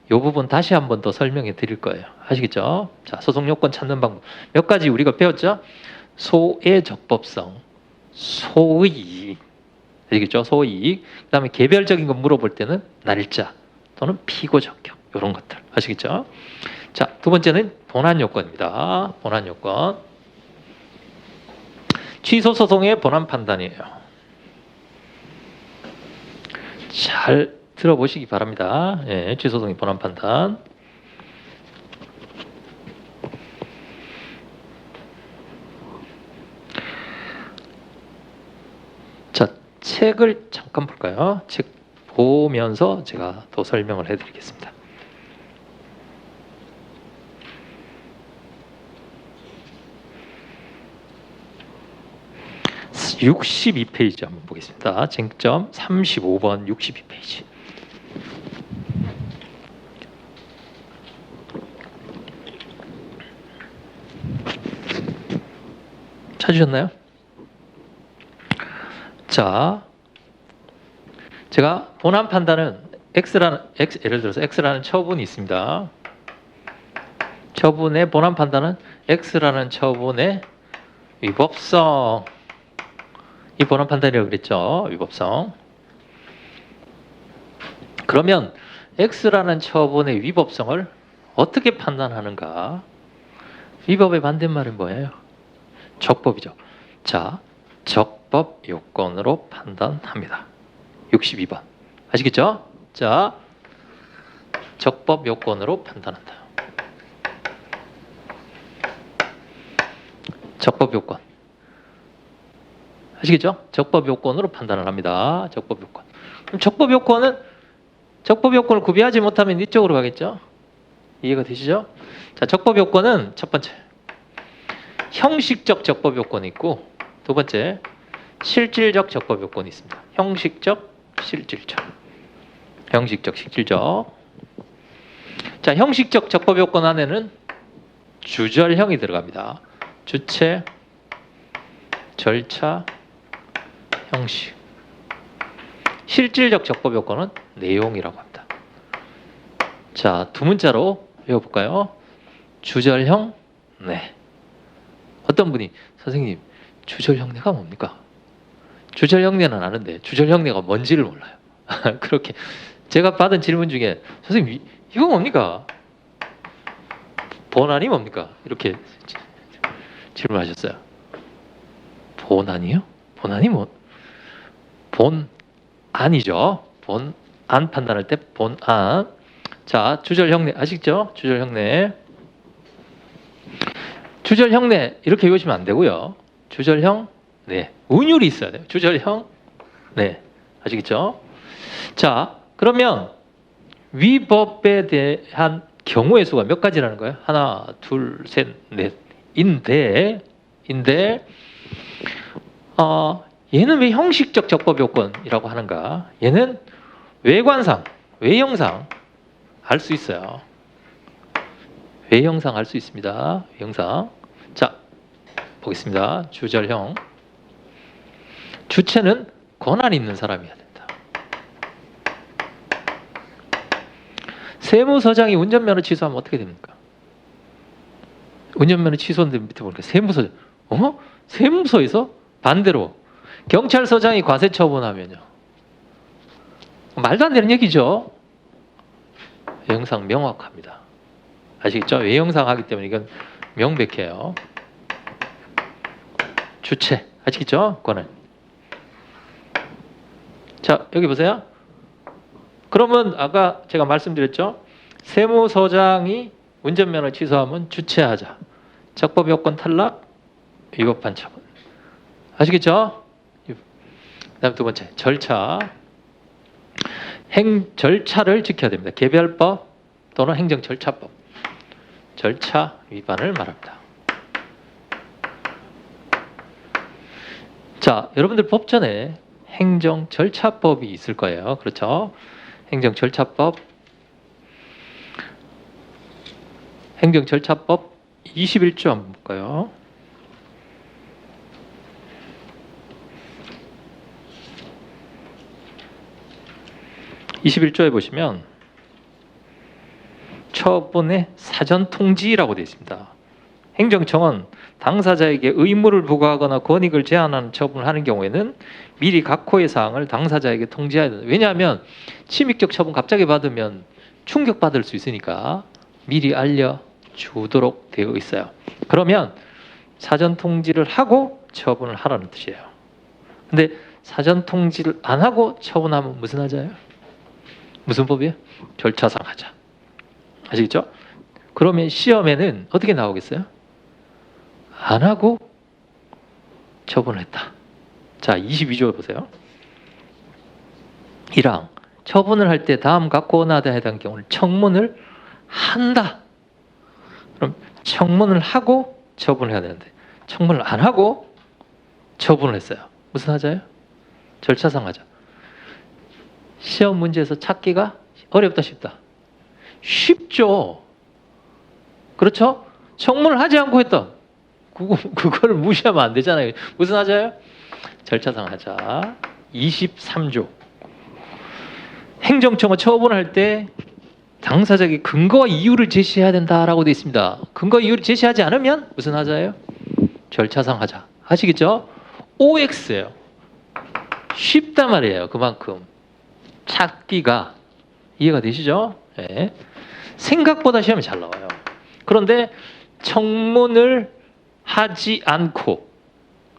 이 부분 다시 한 번 더 설명해 드릴 거예요. 아시겠죠? 자, 소송 요건 찾는 방법 몇 가지 우리가 배웠죠? 소의 적법성, 소의 아시겠죠? 소이익. 그 다음에 개별적인 거 물어볼 때는 날짜 또는 피고 적격 이런 것들 아시겠죠? 자, 두 번째는 본안 요건입니다. 본안 요건. 취소 소송의 본안 판단이에요. 잘 들어보시기 바랍니다. 예, 취소 소송의 본안 판단. 자, 책을 잠깐 볼까요? 책 보면서 제가 더 설명을 해드리겠습니다. (62페이지) 한번 보겠습니다. 쟁점 35번 62페이지. 찾으셨나요? 자, 제가 본안 판단은 예를 들어서 X라는 처분이 있습니다. 처분의 본안 판단은 X라는 처분의 위법성. 이 본안 판단이라고 그랬죠. 위법성. 그러면 X라는 처분의 위법성을 어떻게 판단하는가? 위법의 반대말은 뭐예요? 적법이죠. 자, 적법 요건으로 판단합니다. 62번. 아시겠죠? 자, 적법 요건으로 판단한다. 적법 요건. 아시겠죠? 적법 요건으로 판단을 합니다. 적법 요건. 그럼 적법 요건을 구비하지 못하면 이쪽으로 가겠죠? 이해가 되시죠? 자, 적법 요건은 첫 번째, 형식적 적법 요건이 있고, 두 번째, 실질적 적법 요건이 있습니다. 형식적, 실질적. 형식적, 실질적. 자, 형식적 적법 요건 안에는 주절형이 들어갑니다. 주체, 절차, 형식. 실질적 적법 요건은 내용이라고 합니다. 자, 두 문자로 외워볼까요? 주절형, 네. 어떤 분이 선생님, 주절형내가 뭡니까? 주절형내는 아는데 주절형내가 뭔지를 몰라요. 그렇게 제가 받은 질문 중에 선생님 이거 뭡니까? 본안이 뭡니까? 이렇게 질문하셨어요. 본안이요? 본안이 뭐? 본안이죠. 본안 판단할 때 본안. 자, 주절형내 아시죠? 주절형내. 주절형내 이렇게 외우시면 안 되고요. 주절형, 네. 운율이 있어야 돼요. 주절형, 네. 아시겠죠? 자, 그러면 위법에 대한 경우의 수가 몇 가지라는 거예요? 하나, 둘, 셋, 넷. 인데, 얘는 왜 형식적 적법 요건이라고 하는가? 얘는 외관상, 외형상 알 수 있어요. 외형상 알 수 있습니다. 외형상. 자, 보겠습니다. 주절형. 주체는 권한이 있는 사람이어야 된다. 세무서장이 운전면허 취소하면 어떻게 됩니까? 운전면허 취소인데 밑에 보니까 세무서장. 세무서에서 반대로 경찰서장이 과세 처분하면요. 말도 안 되는 얘기죠. 외형상 명확합니다. 아시겠죠? 외형상 하기 때문에 이건 명백해요. 주체. 아시겠죠? 권한. 자, 여기 보세요. 그러면 아까 제가 말씀드렸죠? 세무서장이 운전면허 취소하면 주체하자. 적법 요건 탈락, 위법한 처분. 아시겠죠? 그다음 두 번째, 절차. 절차를 지켜야 됩니다. 개별법 또는 행정절차법. 절차 위반을 말합니다. 자, 여러분들 법전에 행정절차법이 있을 거예요. 그렇죠? 행정절차법 21조 한번 볼까요? (21조에) 보시면 처분의 사전 통지라고 되어 있습니다. 행정청은 당사자에게 의무를 부과하거나 권익을 제한하는 처분을 하는 경우에는 미리 각호의 사항을 당사자에게 통지해야 된다. 왜냐하면 침입적 처분 갑자기 받으면 충격받을 수 있으니까 미리 알려주도록 되어 있어요. 그러면 사전 통지를 하고 처분을 하라는 뜻이에요. 근데 사전 통지를 안 하고 처분하면 무슨 하자예요? 무슨 법이에요? 절차상 하자. 아시겠죠? 그러면 시험에는 어떻게 나오겠어요? 안 하고 처분을 했다. 자, 22조 보세요. 1항. 처분을 할 때 다음 각 권한에 해당 경우는 청문을 한다. 그럼 청문을 하고 처분을 해야 되는데 청문을 안 하고 처분을 했어요. 무슨 하자예요? 절차상 하자. 시험 문제에서 찾기가 어렵다 쉽다? 쉽죠. 그렇죠? 청문을 하지 않고 했다. 그걸 무시하면 안 되잖아요. 무슨 하자예요? 절차상 하자. 23조. 행정청은 처분할 때 당사자에게 근거와 이유를 제시해야 된다라고 되어 있습니다. 근거 이유를 제시하지 않으면 무슨 하자예요? 절차상 하자. 아시겠죠? OX예요. 쉽단 말이에요. 그만큼 찾기가 이해가 되시죠? 예. 생각보다 시험이 잘 나와요. 그런데 청문을 하지 않고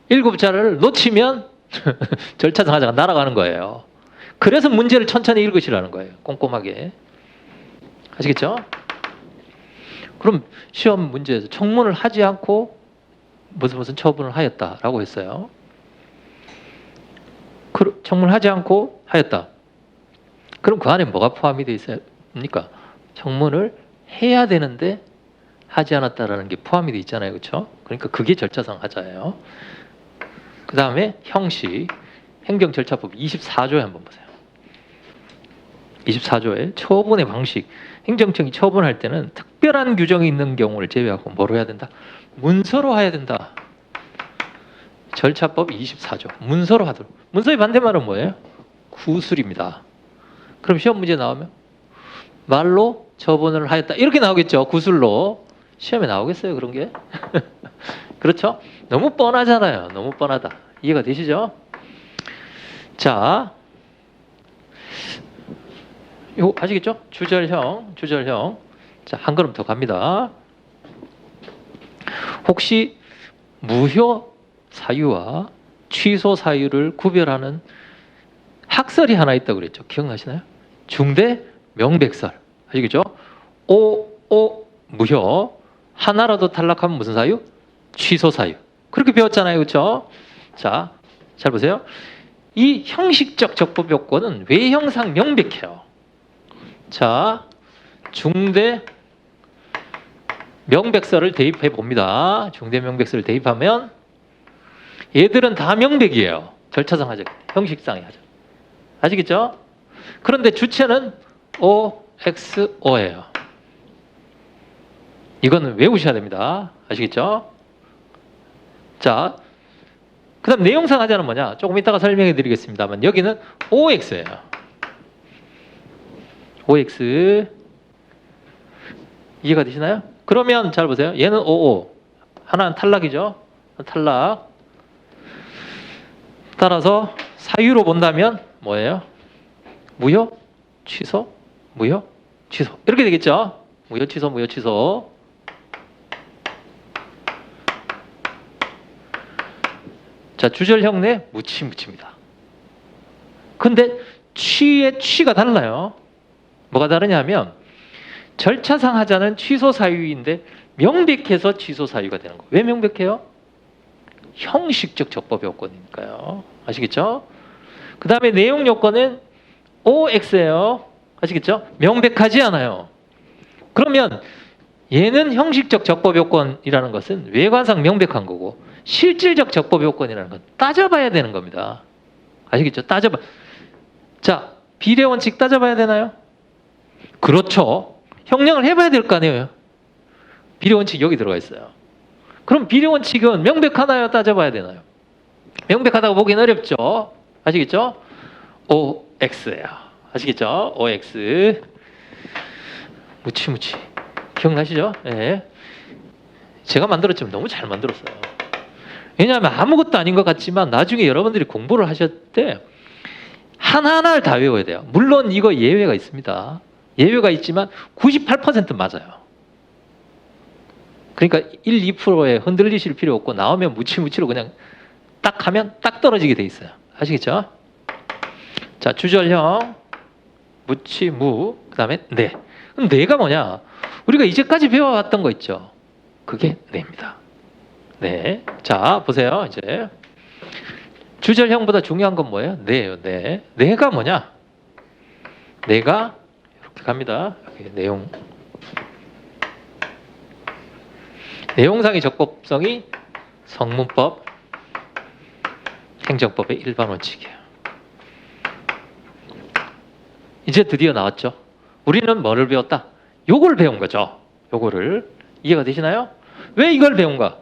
7자를 놓치면 절차상 하자가 날아가는 거예요. 그래서 문제를 천천히 읽으시라는 거예요. 꼼꼼하게. 아시겠죠? 그럼 시험 문제에서 청문을 하지 않고 무슨 처분을 하였다라고 했어요. 청문을 하지 않고 하였다. 그럼 그 안에 뭐가 포함이 되어 있습니까? 청문을 해야 되는데 하지 않았다라는 게 포함이 되어 있잖아요. 그렇죠? 그러니까 그게 절차상 하자예요. 그 다음에 형식, 행정절차법 24조에 한번 보세요. 24조에 처분의 방식, 행정청이 처분할 때는 특별한 규정이 있는 경우를 제외하고 뭐로 해야 된다? 문서로 해야 된다. 절차법 24조. 문서로 하도록. 문서의 반대말은 뭐예요? 구술입니다. 그럼 시험 문제 나오면 말로 처분을 하였다. 이렇게 나오겠죠. 구술로. 시험에 나오겠어요, 그런 게? 그렇죠? 너무 뻔하잖아요. 너무 뻔하다. 이해가 되시죠? 자, 이거 아시겠죠? 주절형. 자, 한 걸음 더 갑니다. 혹시 무효 사유와 취소 사유를 구별하는 학설이 하나 있다고 그랬죠? 기억나시나요? 중대 명백설. 아시겠죠? 무효. 하나라도 탈락하면 무슨 사유? 취소 사유. 그렇게 배웠잖아요. 그렇죠? 자, 잘 보세요. 이 형식적 적법 요건은 외형상 명백해요. 자, 중대 명백설을 대입해 봅니다. 중대 명백설을 대입하면 얘들은 다 명백이에요. 절차상 하죠. 형식상이 하죠. 아시겠죠? 그런데 주체는 OXO예요. 이거는 외우셔야 됩니다. 아시겠죠? 자, 그 다음 내용상 하자는 뭐냐? 조금 이따가 설명해 드리겠습니다만 여기는 OX예요. OX. 이해가 되시나요? 그러면 잘 보세요. 얘는 OO. 하나는 탈락이죠. 탈락. 따라서 사유로 본다면 뭐예요? 무효, 취소, 무효, 취소. 이렇게 되겠죠? 무효, 취소, 무효, 취소. 자, 주절형 내 무치입니다. 근데 취의 취가 달라요. 뭐가 다르냐면 절차상 하자는 취소 사유인데 명백해서 취소 사유가 되는 거예요. 왜 명백해요? 형식적 적법 요건이니까요. 아시겠죠? 그 다음에 내용 요건은 OX예요. 아시겠죠? 명백하지 않아요. 그러면 얘는 형식적 적법 요건이라는 것은 외관상 명백한 거고 실질적 적법 요건이라는 건 따져봐야 되는 겁니다. 아시겠죠? 따져봐. 자, 비례 원칙 따져봐야 되나요? 그렇죠. 형량을 해봐야 될 거 아니에요. 비례 원칙 여기 들어가 있어요. 그럼 비례 원칙은 명백하나요? 따져봐야 되나요? 명백하다고 보기는 어렵죠. 아시겠죠? OX예요. 아시겠죠? OX. 무치. 기억나시죠? 네. 제가 만들었지만 너무 잘 만들었어요. 왜냐하면 아무것도 아닌 것 같지만 나중에 여러분들이 공부를 하실 때 하나하나를 다 외워야 돼요. 물론 이거 예외가 있습니다. 예외가 있지만 98% 맞아요. 그러니까 1, 2%에 흔들리실 필요 없고 나오면 무치로 그냥 딱 하면 딱 떨어지게 돼 있어요. 아시겠죠? 자, 주절형 무치, 무, 그 다음에 네. 그럼 네가 뭐냐? 우리가 이제까지 배워왔던 거 있죠? 그게 네입니다. 네. 자, 보세요. 이제 주절형보다 중요한 건 뭐예요? 네예요. 네. 네가 뭐냐? 네가 이렇게 갑니다. 여기 내용. 내용상의 적법성이 성문법, 행정법의 일반 원칙이에요. 이제 드디어 나왔죠. 우리는 뭐를 배웠다? 요걸 배운 거죠. 요거를. 이해가 되시나요? 왜 이걸 배운가?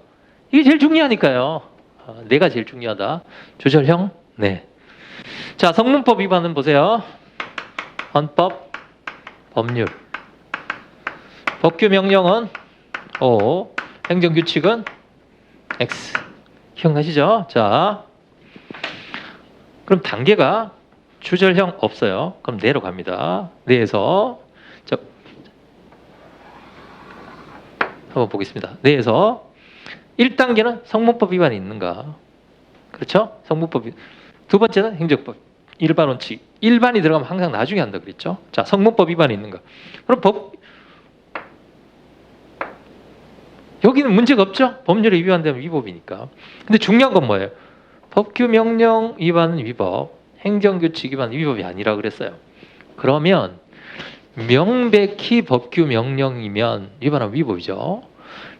이게 제일 중요하니까요. 내가 제일 중요하다. 주절형, 네. 자, 성문법 위반은 보세요. 헌법, 법률. 법규 명령은 O, 행정규칙은 X. 기억나시죠? 자, 그럼 단계가 주절형 없어요. 그럼 내로 갑니다. 내에서 한번 보겠습니다. 내에서 1단계는 성문법 위반이 있는가? 그렇죠? 성문법. 두 번째는 행정법. 일반 원칙. 일반이 들어가면 항상 나중에 한다 그랬죠? 자, 성문법 위반이 있는가? 그럼 여기는 문제가 없죠? 법률에 위반되면 위법이니까. 근데 중요한 건 뭐예요? 법규 명령 위반은 위법, 행정규칙 위반은 위법이 아니라 그랬어요. 그러면 명백히 법규 명령이면 위반하면 위법이죠.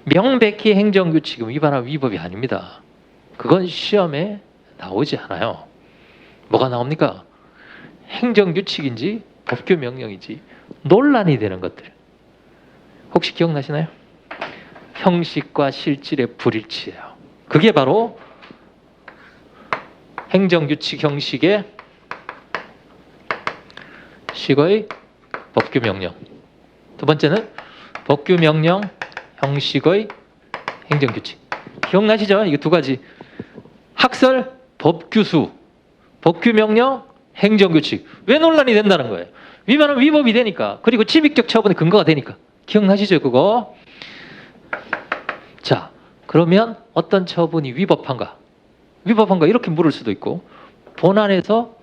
명백히 행정규칙은 위반하면 위법이 아닙니다. 그건 시험에 나오지 않아요. 뭐가 나옵니까? 행정규칙인지 법규 명령인지 논란이 되는 것들. 혹시 기억나시나요? 형식과 실질의 불일치예요. 그게 바로 행정규칙 형식의 식의 법규 명령. 두 번째는 법규 명령 형식의 행정규칙. 기억나시죠? 이거 두 가지. 학설, 법규수, 법규 명령, 행정규칙. 왜 논란이 된다는 거예요? 위반은 위법이 되니까. 그리고 침입적 처분의 근거가 되니까. 기억나시죠? 그거? 자, 그러면 어떤 처분이 위법한가? 위법한가? 이렇게 물을 수도 있고, 본안에서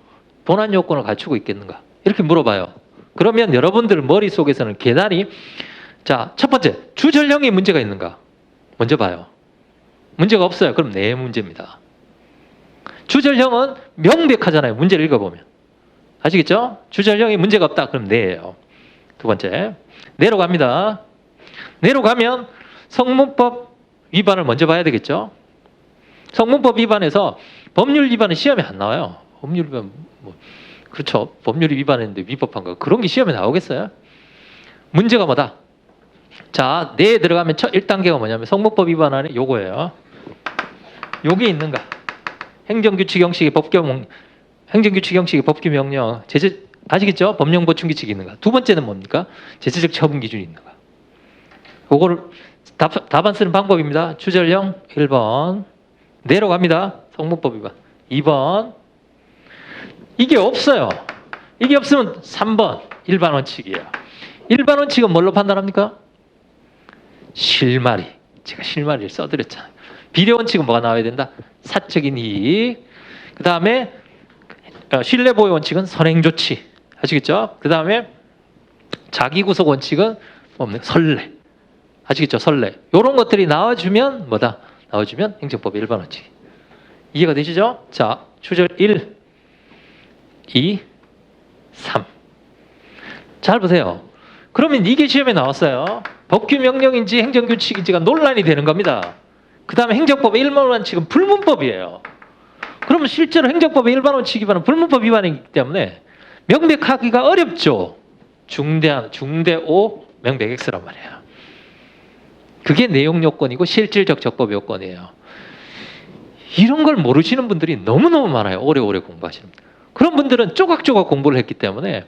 본안 요건을 갖추고 있겠는가? 이렇게 물어봐요. 그러면 여러분들 머릿속에서는 계단이, 자, 첫 번째, 주절형에 문제가 있는가? 먼저 봐요. 문제가 없어요. 그럼 네 문제입니다. 주절형은 명백하잖아요. 문제를 읽어보면. 아시겠죠? 주절형에 문제가 없다. 그럼 네예요. 두 번째, 내로 갑니다. 내로 가면 성문법 위반을 먼저 봐야 되겠죠? 성문법 위반에서 법률 위반은 시험에 안 나와요. 법률 위반, 그렇죠. 법률 위반했는데 위법한 거. 그런 게 시험에 나오겠어요? 문제가 뭐다? 자, 내에 들어가면 첫 1단계가 뭐냐면 성문법 위반 안에 요거예요. 요게 있는가? 행정규칙 형식의 행정규칙 형식의 법규 명령, 아시겠죠? 법령 보충 규칙이 있는가? 두 번째는 뭡니까? 제재적 처분 기준이 있는가? 요거를 답안 쓰는 방법입니다. 주절형 1번. 내로 갑니다. 성문법 위반. 2번. 이게 없어요. 이게 없으면 3번. 일반 원칙이에요. 일반 원칙은 뭘로 판단합니까? 실마리. 제가 실마리를 써드렸잖아요. 비례 원칙은 뭐가 나와야 된다? 사적인 이익. 그 다음에 신뢰보호 원칙은 선행조치. 아시겠죠? 그 다음에 자기구속 원칙은 뭡니까? 선례. 아시겠죠? 선례. 이런 것들이 나와주면 뭐다? 나와주면 행정법 일반 원칙. 이해가 되시죠? 자, 추절 1, 2, 3. 잘 보세요. 그러면 이게 시험에 나왔어요. 법규 명령인지 행정규칙인지가 논란이 되는 겁니다. 그 다음에 행정법의 일반 원칙은 불문법이에요. 그러면 실제로 행정법의 일반 원칙 위반은 불문법 위반이기 때문에 명백하기가 어렵죠. 중대오 명백X란 말이에요. 그게 내용 요건이고 실질적 적법 요건이에요. 이런 걸 모르시는 분들이 너무너무 많아요. 오래오래 공부하시는 분들. 그런 분들은 조각조각 공부를 했기 때문에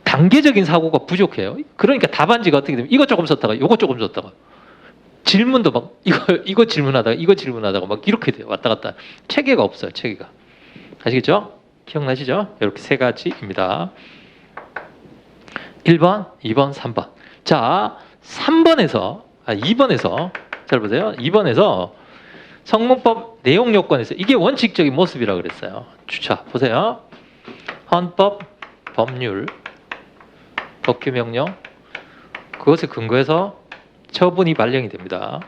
단계적인 사고가 부족해요. 그러니까 답안지가 어떻게 되면 이거 조금 썼다가 이거 조금 썼다가 질문도 막 이거 질문하다가 이거 질문하다가 막 이렇게 돼요. 왔다 갔다. 체계가 없어요. 체계가. 아시겠죠? 기억나시죠? 이렇게 세 가지입니다. 1번, 2번, 3번. 자, 2번에서 잘 보세요. 2번에서 성문법 내용 요건에서 이게 원칙적인 모습이라고 그랬어요. 자, 보세요. 헌법, 법률, 법규 명령 그것에 근거해서 처분이 발령이 됩니다.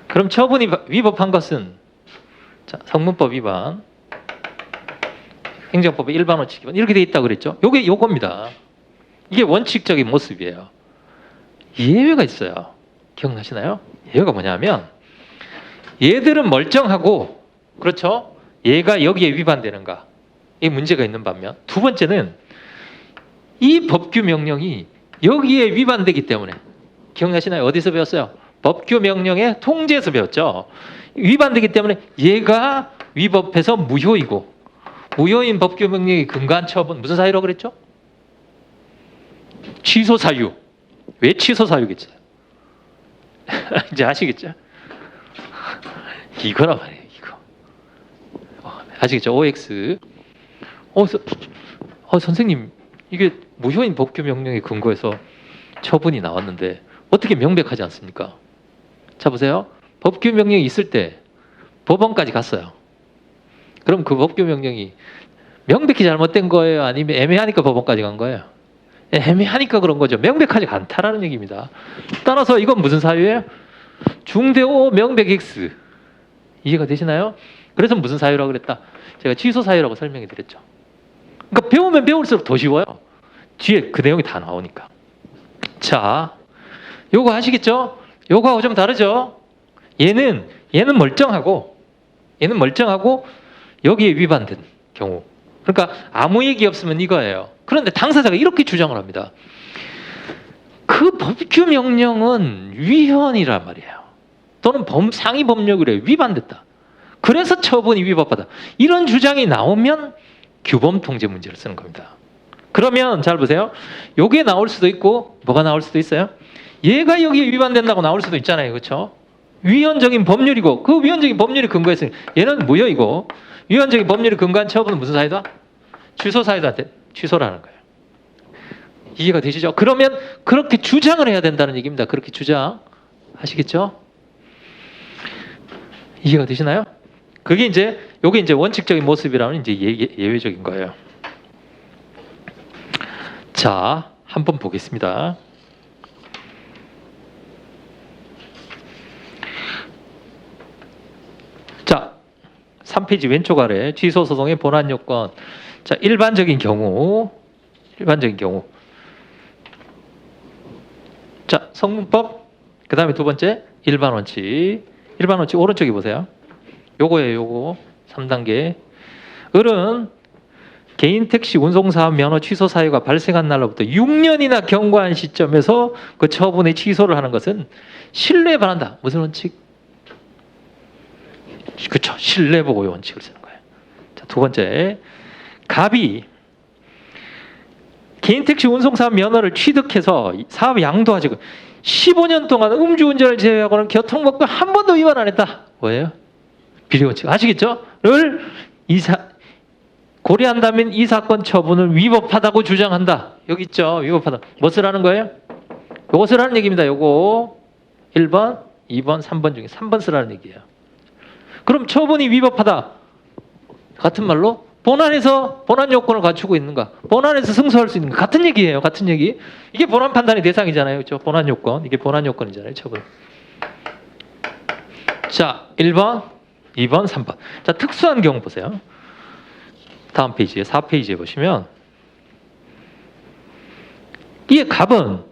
그럼 처분이 위법한 것은 자, 성문법 위반, 행정법의 일반 원칙 위반 이렇게 돼 있다고 그랬죠. 요게 요겁니다. 이게 원칙적인 모습이에요. 예외가 있어요. 기억나시나요? 예외가 뭐냐면 얘들은 멀쩡하고 그렇죠? 얘가 여기에 위반되는가? 이 문제가 있는 반면 두 번째는 이 법규 명령이 여기에 위반되기 때문에 기억나시나요? 어디서 배웠어요? 법규 명령의 통제에서 배웠죠. 위반되기 때문에 얘가 위법해서 무효이고 무효인 법규 명령이 근거한 처분 무슨 사유라고 그랬죠? 취소 사유. 왜 취소 사유겠어요? 이제 아시겠죠? 이거란 말이에요. 이거. 아시겠죠? OX 선생님, 이게 무효인 법규 명령에 근거해서 처분이 나왔는데 어떻게 명백하지 않습니까? 자 보세요. 법규 명령이 있을 때 법원까지 갔어요. 그럼 그 법규 명령이 명백히 잘못된 거예요? 아니면 애매하니까 법원까지 간 거예요? 애매하니까 그런 거죠. 명백하지 않다라는 얘기입니다. 따라서 이건 무슨 사유예요? 중대오 명백 X. 이해가 되시나요? 그래서 무슨 사유라고 그랬다? 제가 취소 사유라고 설명해 드렸죠. 그러니까 배우면 배울수록 더 쉬워요. 뒤에 그 내용이 다 나오니까. 자, 요거 하시겠죠? 요거하고 좀 다르죠? 얘는 멀쩡하고 여기에 위반된 경우. 그러니까 아무 얘기 없으면 이거예요. 그런데 당사자가 이렇게 주장을 합니다. 그 법규 명령은 위헌이란 말이에요. 또는 상위 법률에 위반됐다. 그래서 처분이 위법하다. 이런 주장이 나오면 규범 통제 문제를 쓰는 겁니다. 그러면 잘 보세요. 요게 나올 수도 있고 뭐가 나올 수도 있어요. 얘가 여기에 위반된다고 나올 수도 있잖아요. 그렇죠? 위헌적인 법률이고 그 위헌적인 법률이 근거했으니 얘는 무효이고 위헌적인 법률이 근거한 처분은 무슨 사유다? 취소 사유다. 취소라는 거예요. 이해가 되시죠? 그러면 그렇게 주장을 해야 된다는 얘기입니다. 그렇게 주장하시겠죠? 이해가 되시나요? 그게 이제 요게 이제 원칙적인 모습이라면 이제 예외적인 거예요. 자, 한번 보겠습니다. 자, 3페이지 왼쪽 아래 취소 소송의 본안 요건. 자, 일반적인 경우. 자, 성문법. 그다음에 두 번째 일반 원칙. 일반 원칙 오른쪽에 보세요. 요거예요, 요거. 3단계. 을은 개인 택시 운송사업 면허 취소 사유가 발생한 날로부터 6년이나 경과한 시점에서 그 처분의 취소를 하는 것은 신뢰에 반한다. 무슨 원칙? 그렇죠. 신뢰보고의 원칙을 쓰는 거예요. 자, 두 번째. 갑이 개인 택시 운송사업 면허를 취득해서 사업 양도하지 15년 동안 음주운전을 제외하고는 교통법규 한 번도 위반 안 했다. 뭐예요? 비례원칙. 아시겠죠? 를 고려한다면 이 사건 처분을 위법하다고 주장한다. 여기 있죠? 위법하다. 무엇을 하는 거예요? 이것을 하는 얘기입니다. 요거 1번, 2번, 3번 중에 3번 쓰라는 얘기예요. 그럼 처분이 위법하다. 같은 말로 본안에서 본안 요건을 갖추고 있는가? 본안에서 승소할 수 있는가? 같은 얘기예요. 같은 얘기. 이게 본안 판단의 대상이잖아요. 그렇죠? 본안 요건. 이게 본안 요건이잖아요. 처분. 자, 1번, 2번, 3번. 자, 특수한 경우 보세요. 다음 페이지에 4페이지에 보시면 이게 갑은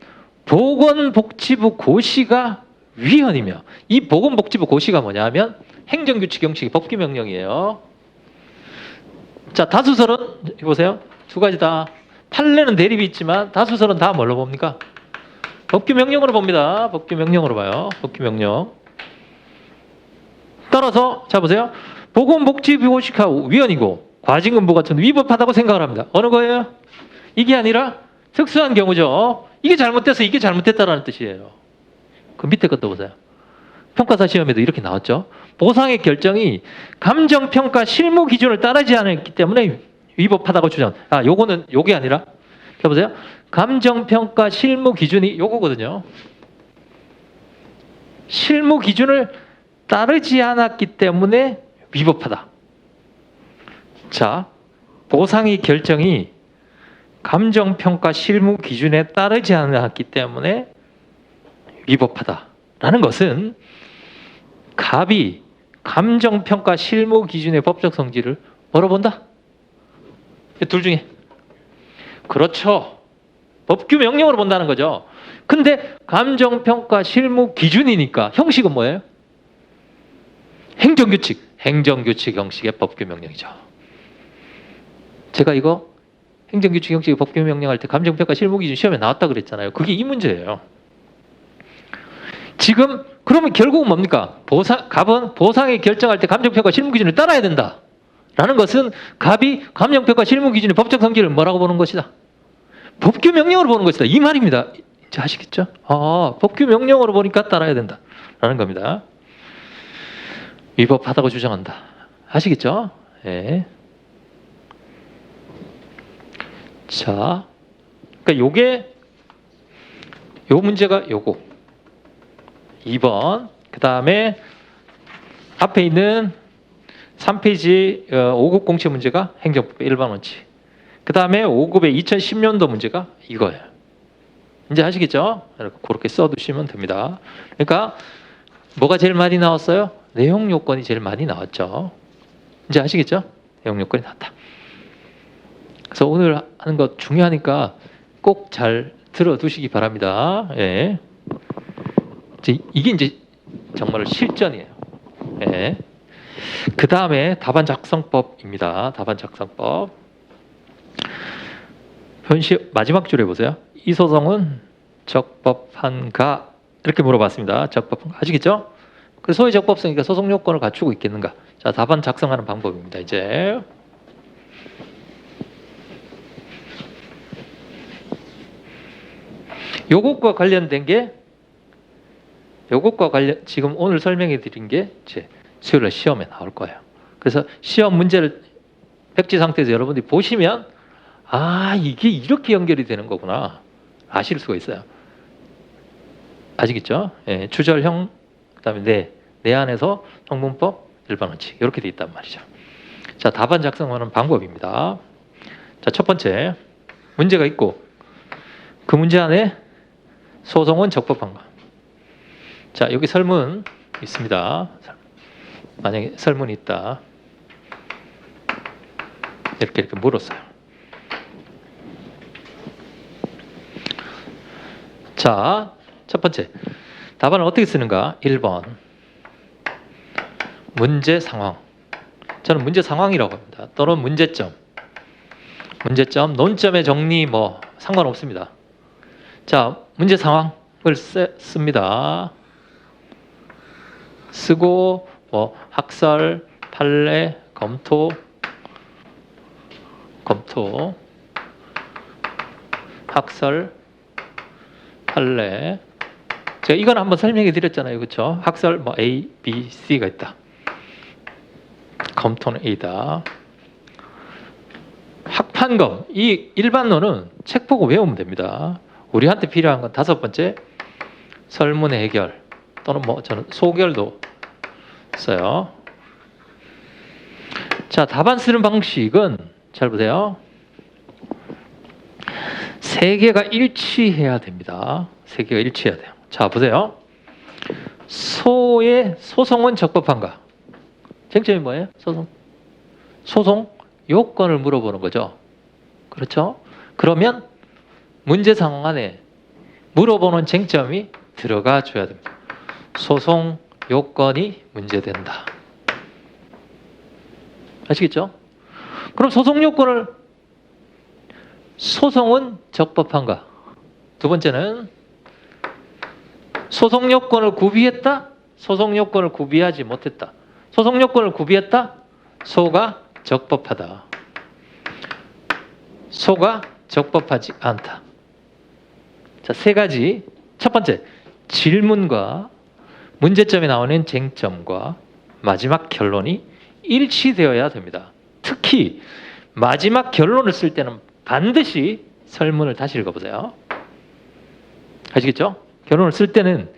보건복지부 고시가 위헌이며 이 보건복지부 고시가 뭐냐면 행정규칙 형식의 법규명령이에요. 자, 다수설은 보세요. 두 가지 다 판례는 대립이 있지만 다수설은 다 뭘로 봅니까? 법규명령으로 봅니다. 법규명령으로 봐요. 법규명령. 따라서 자 보세요. 보건복지부 고시가 위헌이고 과징금부 같은 위법하다고 생각을 합니다. 어느 거예요? 이게 아니라 특수한 경우죠. 이게 잘못돼서 이게 잘못됐다라는 뜻이에요. 그 밑에 것도 보세요. 평가사 시험에도 이렇게 나왔죠. 보상의 결정이 감정평가 실무 기준을 따르지 않았기 때문에 위법하다고 주장. 요거는 요게 아니라 보세요. 감정평가 실무 기준이 요거거든요. 실무 기준을 따르지 않았기 때문에 위법하다. 자, 보상의 결정이 감정평가 실무 기준에 따르지 않았기 때문에 위법하다라는 것은 갑이 감정평가 실무 기준의 법적 성질을 뭐로 본다? 둘 중에. 그렇죠. 법규 명령으로 본다는 거죠. 근데 감정평가 실무 기준이니까 형식은 뭐예요? 행정규칙. 행정규칙 형식의 법규 명령이죠. 제가 이거 행정규칙 형식의 법규 명령할 때 감정평가 실무 기준 시험에 나왔다 그랬잖아요. 그게 이 문제예요. 지금 그러면 결국은 뭡니까? 갑은 보상에 결정할 때 감정평가 실무 기준을 따라야 된다. 라는 것은 갑이 감정평가 실무 기준의 법적 성질을 뭐라고 보는 것이다? 법규 명령으로 보는 것이다. 이 말입니다. 이제 아시겠죠? 법규 명령으로 보니까 따라야 된다. 라는 겁니다. 위법하다고 주장한다. 아시겠죠? 예. 자, 그러니까 요 문제가 요거 2번. 그 다음에 앞에 있는 3페이지 5급 공채 문제가 행정법의 일반 원칙. 그 다음에 5급의 2010년도 문제가 이거예요. 이제 아시겠죠? 그렇게 써두시면 됩니다. 그러니까 뭐가 제일 많이 나왔어요? 내용 요건이 제일 많이 나왔죠. 이제 아시겠죠? 내용 요건이 나왔다. 그래서 오늘 하는 거 중요하니까 꼭 잘 들어두시기 바랍니다. 예. 이게 이제 정말 실전이에요. 예. 그 다음에 답안 작성법입니다. 답안 작성법. 현시 마지막 줄에 보세요. 이 소송은 적법한가? 이렇게 물어봤습니다. 적법한가? 아시겠죠? 그래서 소위 적법성이니까 소송 요건을 갖추고 있겠는가? 자, 답안 작성하는 방법입니다. 이제 요것과 관련된 게 지금 오늘 설명해 드린 게 이제 수요일날 시험에 나올 거예요. 그래서 시험 문제를 백지 상태에서 여러분들이 보시면 이게 이렇게 연결이 되는 거구나 아실 수가 있어요. 아시겠죠? 예, 주절형 그다음에 내 안에서 성문법 일반 원칙 이렇게 돼 있단 말이죠. 자, 답안 작성하는 방법입니다. 자, 첫 번째 문제가 있고 그 문제 안에 소송은 적법한가? 자, 여기 설문 있습니다. 만약에 설문이 있다. 이렇게 물었어요. 자, 첫 번째 답안을 어떻게 쓰는가? 1번 문제 상황. 저는 문제 상황이라고 합니다. 또는 문제점, 논점의 정리 뭐 상관없습니다. 자, 문제 상황을 씁니다. 쓰고 뭐 학설, 판례, 검토, 학설, 판례. 제가 이건 한번 설명해 드렸잖아요. 그렇죠? 학설 뭐 A, B, C가 있다. 검토는 A다. 학판검. 이 일반론은 책 보고 외우면 됩니다. 우리한테 필요한 건 5번째 설문의 해결 또는 뭐 저는 소결도 써요. 자, 답안 쓰는 방식은 잘 보세요. 3개가 일치해야 됩니다. 3개가 일치해야 돼요. 자, 보세요. 소송은 적법한가? 쟁점이 뭐예요? 소송 요건을 물어보는 거죠. 그렇죠? 그러면 문제 상황 안에 물어보는 쟁점이 들어가 줘야 됩니다. 소송 요건이 문제된다. 아시겠죠? 그럼 소송은 적법한가? 두 번째는 소송 요건을 구비했다? 소송 요건을 구비하지 못했다. 소송 요건을 구비했다? 소가 적법하다. 소가 적법하지 않다. 자, 3가지. 첫 번째, 질문과 문제점에 나오는 쟁점과 마지막 결론이 일치되어야 됩니다. 특히 마지막 결론을 쓸 때는 반드시 설문을 다시 읽어보세요. 아시겠죠? 결론을 쓸 때는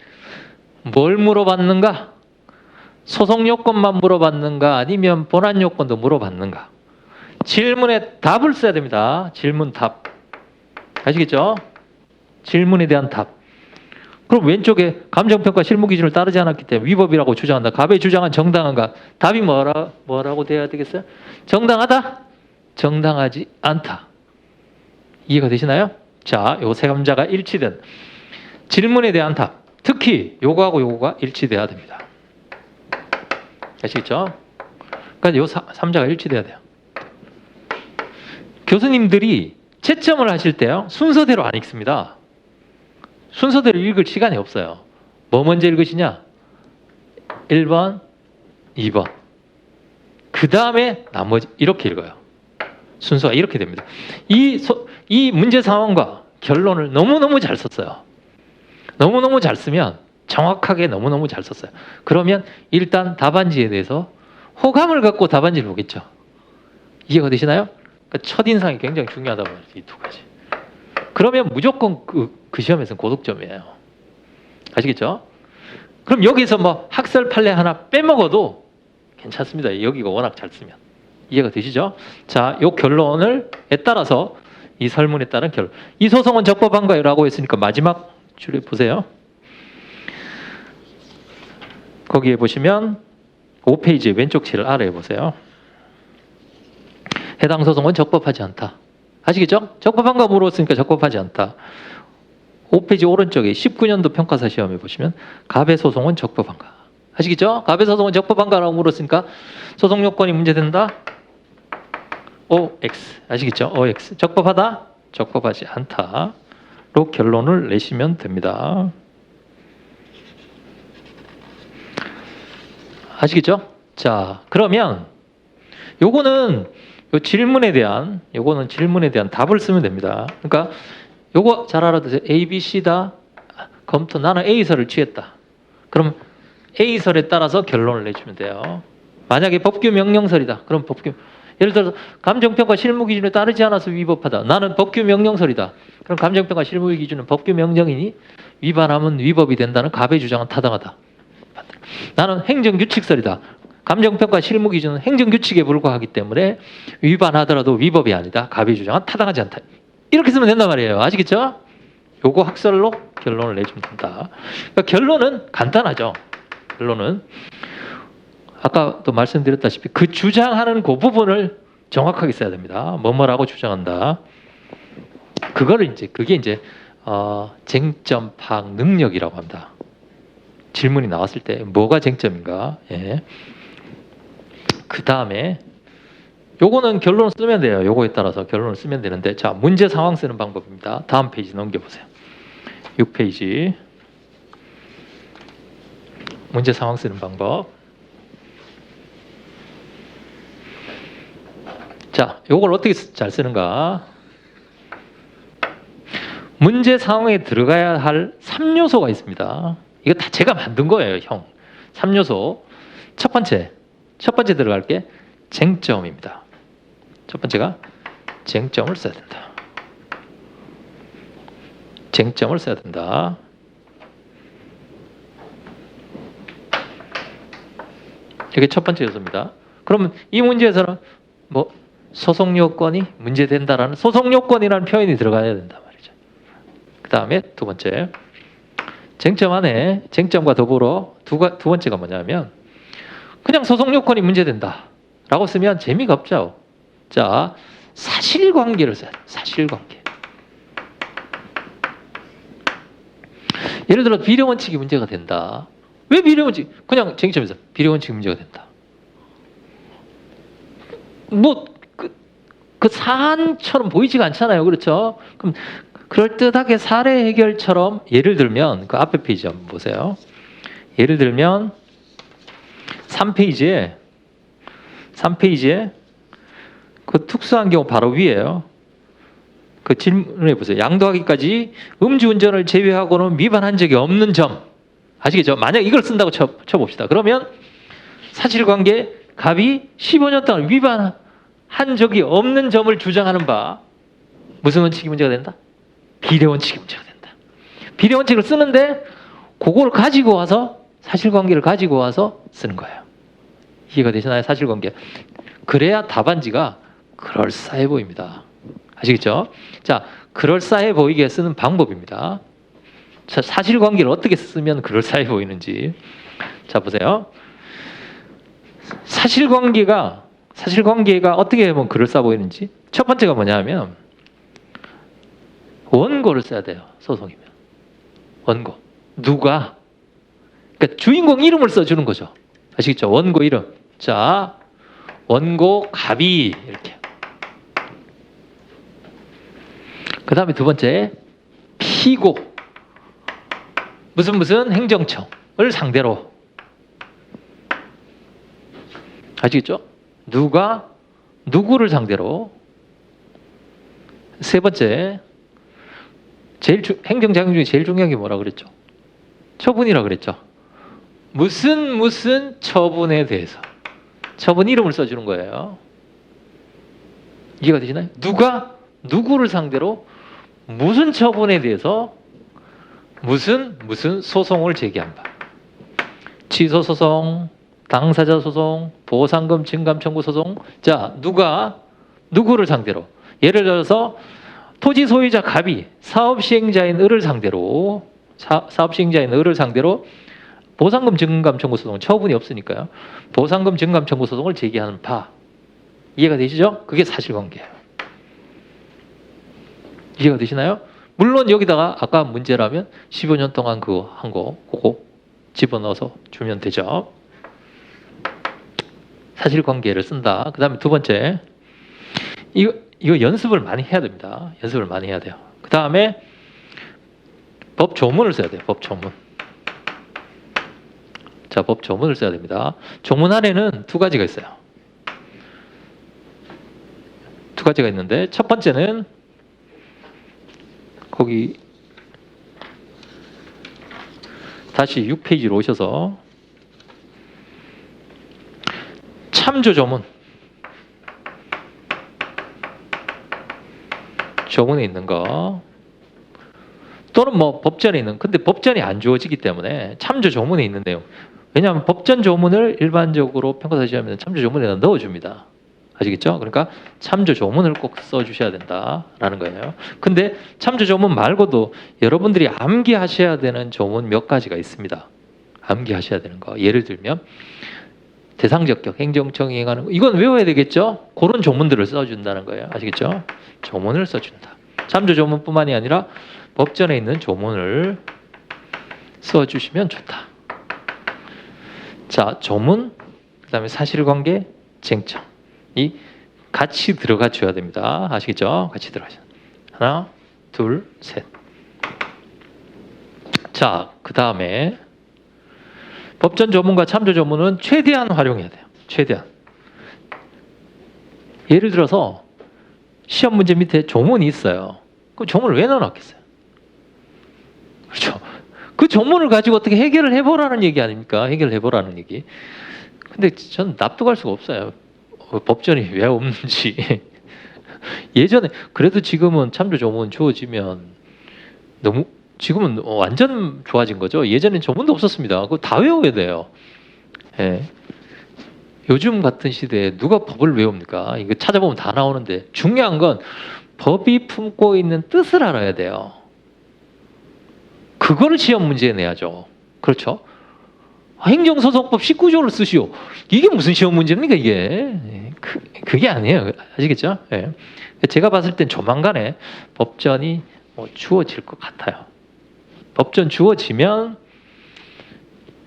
뭘 물어봤는가? 소송 요건만 물어봤는가? 아니면 본안 요건도 물어봤는가? 질문에 답을 써야 됩니다. 질문 답. 아시겠죠? 질문에 대한 답. 그럼 왼쪽에 감정평가 실무 기준을 따르지 않았기 때문에 위법이라고 주장한다. 갑의 주장은 정당한가? 답이 뭐라고 돼야 되겠어요? 정당하다? 정당하지 않다. 이해가 되시나요? 자, 요 3감자가 일치된 질문에 대한 답. 특히 요거하고 요거가 일치돼야 됩니다. 아시겠죠? 그러니까 요 3자가 일치돼야 돼요. 교수님들이 채점을 하실 때요, 순서대로 안 읽습니다. 순서대로 읽을 시간이 없어요. 뭐 먼저 읽으시냐? 1번, 2번. 그 다음에 나머지 이렇게 읽어요. 순서가 이렇게 됩니다. 이 문제 상황과 결론을 너무너무 잘 썼어요. 너무너무 잘 쓰면 정확하게 너무너무 잘 썼어요. 그러면 일단 답안지에 대해서 호감을 갖고 답안지를 보겠죠. 이해가 되시나요? 그러니까 첫인상이 굉장히 중요하다고 말이죠. 이 두 가지. 그러면 무조건 그 시험에서는 고득점이에요. 아시겠죠? 그럼 여기서 뭐 학설 판례 하나 빼먹어도 괜찮습니다. 여기가 워낙 잘 쓰면. 이해가 되시죠? 자, 요 결론을 따라서 이 설문에 따른 결론. 이 소송은 적법한가요? 라고 했으니까 마지막 줄에 보세요. 거기에 보시면 5페이지 왼쪽 칠 아래에 보세요. 해당 소송은 적법하지 않다. 아시겠죠? 적법한가 물었으니까 적법하지 않다. 5페이지 오른쪽에 19년도 평가사 시험에 보시면 가배 소송은 적법한가? 아시겠죠? 가배 소송은 적법한가라고 물었으니까 소송 요건이 문제된다. OX. 아시겠죠? OX. 적법하다? 적법하지 않다로 결론을 내시면 됩니다. 아시겠죠? 자, 그러면 요거는 질문에 대한 답을 쓰면 됩니다. 그러니까 요거 잘 알아두세요. A, B, C다. 검토. 나는 A설을 취했다. 그럼 A설에 따라서 결론을 내주면 돼요. 만약에 법규 명령설이다. 그럼 법규. 예를 들어서 감정평가 실무 기준에 따르지 않아서 위법하다. 나는 법규 명령설이다. 그럼 감정평가 실무 기준은 법규 명령이니 위반하면 위법이 된다는 가배 주장은 타당하다. 나는 행정규칙설이다. 감정평가 실무 기준은 행정규칙에 불과하기 때문에 위반하더라도 위법이 아니다. 가배 주장은 타당하지 않다. 이렇게 쓰면 된단 말이에요. 아시겠죠? 요거 학설로 결론을 내주면 된다. 그러니까 결론은 간단하죠. 결론은 아까도 말씀드렸다시피 그 주장하는 그 부분을 정확하게 써야 됩니다. 뭐뭐라고 주장한다. 그게 이제 쟁점 파악 능력이라고 합니다. 질문이 나왔을 때 뭐가 쟁점인가. 예. 그 다음에 요거는 결론을 쓰면 돼요. 요거에 따라서 결론을 쓰면 되는데, 자, 문제 상황 쓰는 방법입니다. 다음 페이지 넘겨보세요. 6페이지. 문제 상황 쓰는 방법. 자, 요걸 어떻게 잘 쓰는가? 문제 상황에 들어가야 할 3요소가 있습니다. 이거 다 제가 만든 거예요, 형. 3요소. 첫 번째 들어갈 게 쟁점입니다. 첫 번째가 쟁점을 써야 된다. 쟁점을 써야 된다. 이게 첫 번째 요소입니다. 그러면 이 문제에서는 뭐 소송 요건이 문제된다라는 소송 요건이라는 표현이 들어가야 된단 말이죠. 그 다음에 두 번째, 쟁점 안에 쟁점과 더불어 두 번째가 뭐냐면 그냥 소송 요건이 문제된다라고 쓰면 재미가 없죠. 자, 사실관계를 써야 돼요. 사실관계. 예를 들어 비례원칙이 문제가 된다. 왜 비례원칙? 그냥 쟁점에서 비례원칙이 문제가 된다. 뭐 그 사안처럼 보이지가 않잖아요. 그렇죠? 그럼 그럴듯하게 사례 해결처럼 예를 들면 그 앞에 페이지 한번 보세요. 예를 들면 3페이지에 그 특수한 경우 바로 위에요. 그 질문해 보세요. 양도하기까지 음주운전을 제외하고는 위반한 적이 없는 점. 아시겠죠? 만약 이걸 쓴다고 쳐봅시다. 그러면 사실관계 갑이 15년 동안 위반한 적이 없는 점을 주장하는 바 무슨 원칙이 문제가 된다? 비례원칙이 문제가 된다. 비례원칙을 쓰는데 그걸 가지고 와서 사실관계를 가지고 와서 쓰는 거예요. 이해가 되시나요? 사실관계. 그래야 답안지가 그럴싸해 보입니다. 아시겠죠? 자, 그럴싸해 보이게 쓰는 방법입니다. 자, 사실관계를 어떻게 쓰면 그럴싸해 보이는지. 자, 보세요. 사실관계가 어떻게 하면 그럴싸해 보이는지. 첫 번째가 뭐냐면 원고를 써야 돼요. 소송이면. 원고. 누가? 그러니까 주인공 이름을 써주는 거죠. 아시겠죠? 원고 이름. 자, 원고 갑이 이렇게. 그 다음에 두 번째, 피고. 무슨 행정청을 상대로. 아시겠죠? 누가 누구를 상대로. 세 번째, 행정작용 중에 제일 중요한 게 뭐라 그랬죠? 처분이라 그랬죠. 무슨 처분에 대해서. 처분 이름을 써주는 거예요. 이해가 되시나요? 누가 누구를 상대로 무슨 처분에 대해서 무슨 소송을 제기한다. 취소 소송, 당사자 소송, 보상금 증감 청구 소송. 자, 누가 누구를 상대로? 예를 들어서 토지 소유자 갑이 사업 시행자인 을을 상대로 보상금 증감 청구 소송, 처분이 없으니까요. 보상금 증감 청구 소송을 제기하는 바. 이해가 되시죠? 그게 사실관계예요. 이해가 되시나요? 물론 여기다가 아까 문제라면 15년 동안 그거 한 거 그거 집어넣어서 주면 되죠. 사실관계를 쓴다. 그 다음에 두 번째, 이거 연습을 많이 해야 됩니다. 연습을 많이 해야 돼요. 그 다음에 법조문을 써야 돼요. 법조문. 자, 법조문을 써야 됩니다. 조문 안에는 두 가지가 있어요. 두 가지가 있는데, 첫 번째는 거기 다시 6페이지로 오셔서 참조 조문. 조문에 있는 거 또는 뭐 법전에 있는, 근데 법전이 안 주어지기 때문에 참조 조문에 있는 내용. 왜냐하면 법전 조문을 일반적으로 평가사 시험에는 참조 조문에다 넣어줍니다. 아시겠죠? 그러니까 참조 조문을 꼭 써주셔야 된다라는 거예요. 근데 참조 조문 말고도 여러분들이 암기하셔야 되는 조문 몇 가지가 있습니다. 암기하셔야 되는 거. 예를 들면 대상적격, 행정청이 행하는 거. 이건 외워야 되겠죠? 그런 조문들을 써준다는 거예요. 아시겠죠? 조문을 써준다. 참조 조문뿐만이 아니라 법전에 있는 조문을 써주시면 좋다. 자, 조문, 그 다음에 사실관계, 쟁점. 이 같이 들어가 줘야 됩니다. 아시겠죠? 같이 들어가죠. 하나, 둘, 셋. 자, 그 다음에 법전 조문과 참조 조문은 최대한 활용해야 돼요. 최대한. 예를 들어서 시험 문제 밑에 조문이 있어요. 그 조문을 왜 넣어놨겠어요? 그렇죠? 그 조문을 가지고 어떻게 해결을 해보라는 얘기 아닙니까? 해결해보라는 얘기. 근데 저는 납득할 수가 없어요. 법전이 왜 없는지. 예전에 그래도 지금은 참조 조문 주어지면 너무, 지금은 완전 좋아진 거죠. 예전엔 조문도 없었습니다. 그거 다 외워야 돼요. 예. 요즘 같은 시대에 누가 법을 외웁니까? 이거 찾아보면 다 나오는데, 중요한 건 법이 품고 있는 뜻을 알아야 돼요. 그거를 시험 문제에 내야죠. 그렇죠? 행정소송법 19조를 쓰시오. 이게 무슨 시험 문제입니까, 이게? 그게 아니에요. 아시겠죠? 예. 제가 봤을 땐 조만간에 법전이 주어질 것 같아요. 법전 주어지면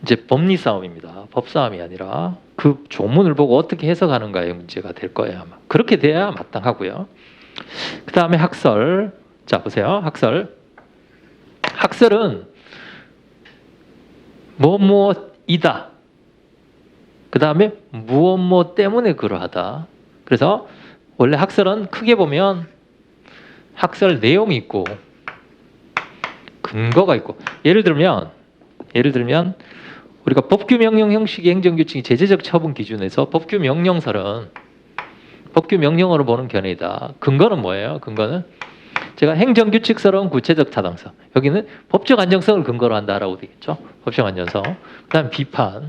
이제 법리 싸움입니다. 법 싸움이 아니라 그 조문을 보고 어떻게 해석하는가의 문제가 될 거예요, 아마. 그렇게 돼야 마땅하고요. 그 다음에 학설. 자, 보세요. 학설. 학설은 무엇이다. 그 다음에 무엇 때문에 그러하다. 그래서 원래 학설은 크게 보면 학설 내용이 있고 근거가 있고. 예를 들면 우리가 법규명령 형식의 행정규칙이 제재적 처분 기준에서 법규명령설은 법규명령으로 보는 견해이다. 근거는 뭐예요? 근거는 제가 행정규칙설은 구체적 타당성. 여기는 법적 안정성을 근거로 한다라고 되겠죠. 법적 안정성. 그다음 비판.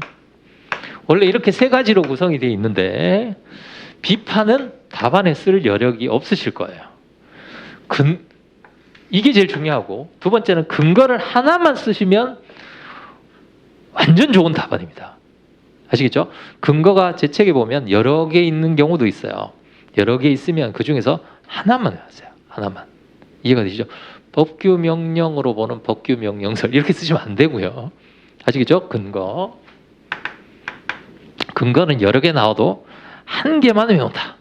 원래 이렇게 세 가지로 구성이 되어 있는데 비판은 답안에 쓸 여력이 없으실 거예요. 이게 제일 중요하고, 두 번째는 근거를 하나만 쓰시면 완전 좋은 답안입니다. 아시겠죠? 근거가 제 책에 보면 여러 개 있는 경우도 있어요. 여러 개 있으면 그 중에서 하나만 하세요. 하나만. 이해가 되시죠? 법규 명령으로 보는 법규 명령설 이렇게 쓰시면 안 되고요. 아시겠죠? 근거. 근거는 여러 개 나와도 한 개만 외운다.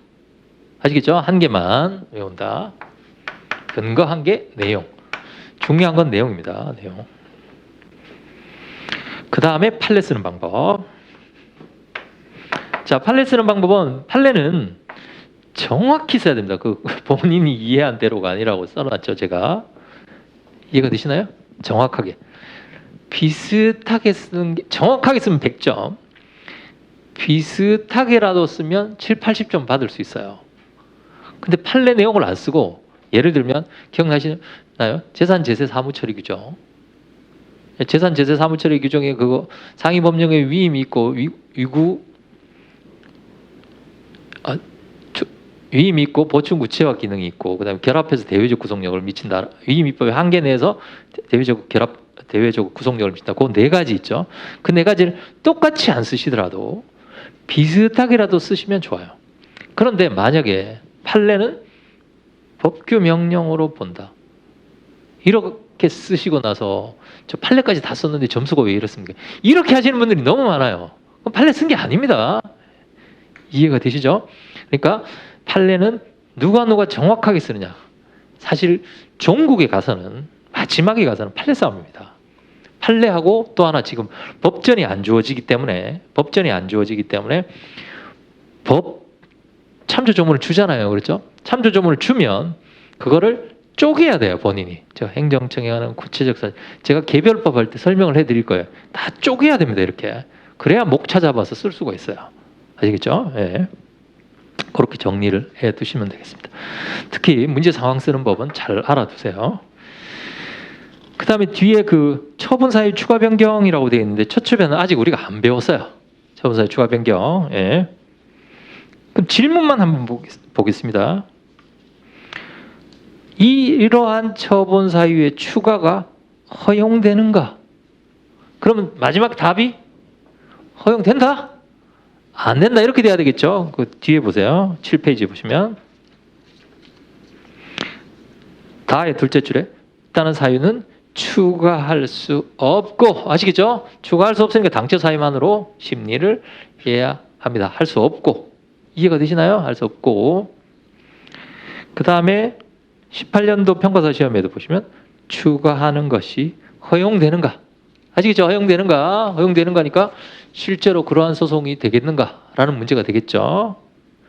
아시겠죠? 한 개만 외운다. 근거 한 개, 내용. 중요한 건 내용입니다. 내용. 그 다음에 판례 쓰는 방법. 자, 판례 쓰는 방법은, 판례는 정확히 써야 됩니다. 그 본인이 이해한 대로가 아니라고 써놨죠, 제가. 이해가 되시나요? 정확하게. 비슷하게 쓰는 게, 정확하게 쓰면 100점. 비슷하게라도 쓰면 7, 80점 받을 수 있어요. 근데 판례 내용을 안 쓰고 예를 들면 기억나시나요? 재산제세 사무처리 규정. 재산제세 사무처리 규정에 그거 상위 법령에 위임이 있고 위임이 있고 보충 구체화 기능이 있고 그다음에 결합해서 대외적 구속력을 미친다. 위임 입법의 한계 내에서 대외적 구속력을 미친다. 그 네 가지 있죠. 그 네 가지를 똑같이 안 쓰시더라도 비슷하게라도 쓰시면 좋아요. 그런데 만약에 판례는 법규 명령으로 본다. 이렇게 쓰시고 나서 저 판례까지 다 썼는데 점수가 왜 이렇습니까? 이렇게 하시는 분들이 너무 많아요. 그럼 판례 쓴 게 아닙니다. 이해가 되시죠? 그러니까 판례는 누가 정확하게 쓰느냐. 사실 종국에 가서는 마지막에 가서는 판례 싸움입니다. 판례하고 또 하나 지금 법전이 안 주어지기 때문에 법 참조 조문을 주잖아요. 그렇죠? 참조 조문을 주면 그거를 쪼개야 돼요. 본인이. 저 행정청에 하는 구체적 사실 제가 개별법 할 때 설명을 해드릴 거예요. 다 쪼개야 됩니다. 이렇게. 그래야 목 찾아봐서 쓸 수가 있어요. 아시겠죠? 예. 그렇게 정리를 해 두시면 되겠습니다. 특히 문제 상황 쓰는 법은 잘 알아두세요. 그 다음에 뒤에 그 처분 사유 추가 변경이라고 되어 있는데 첫 초변은 아직 우리가 안 배웠어요. 처분 사유 추가 변경. 예. 그럼 질문만 한번 보겠습니다. 이러한 처분 사유의 추가가 허용되는가? 그러면 마지막 답이 허용된다? 안 된다 이렇게 돼야 되겠죠. 그 뒤에 보세요. 7페이지 보시면 다의 둘째 줄에 있다는 사유는 추가할 수 없고 아시겠죠? 추가할 수 없으니까 당초 사유만으로 심리를 해야 합니다. 할 수 없고 이해가 되시나요? 할 수 없고 그 다음에 18년도 평가사 시험에도 보시면 추가하는 것이 허용되는가? 아시겠죠? 허용되는 거니까 실제로 그러한 소송이 되겠는가라는 문제가 되겠죠.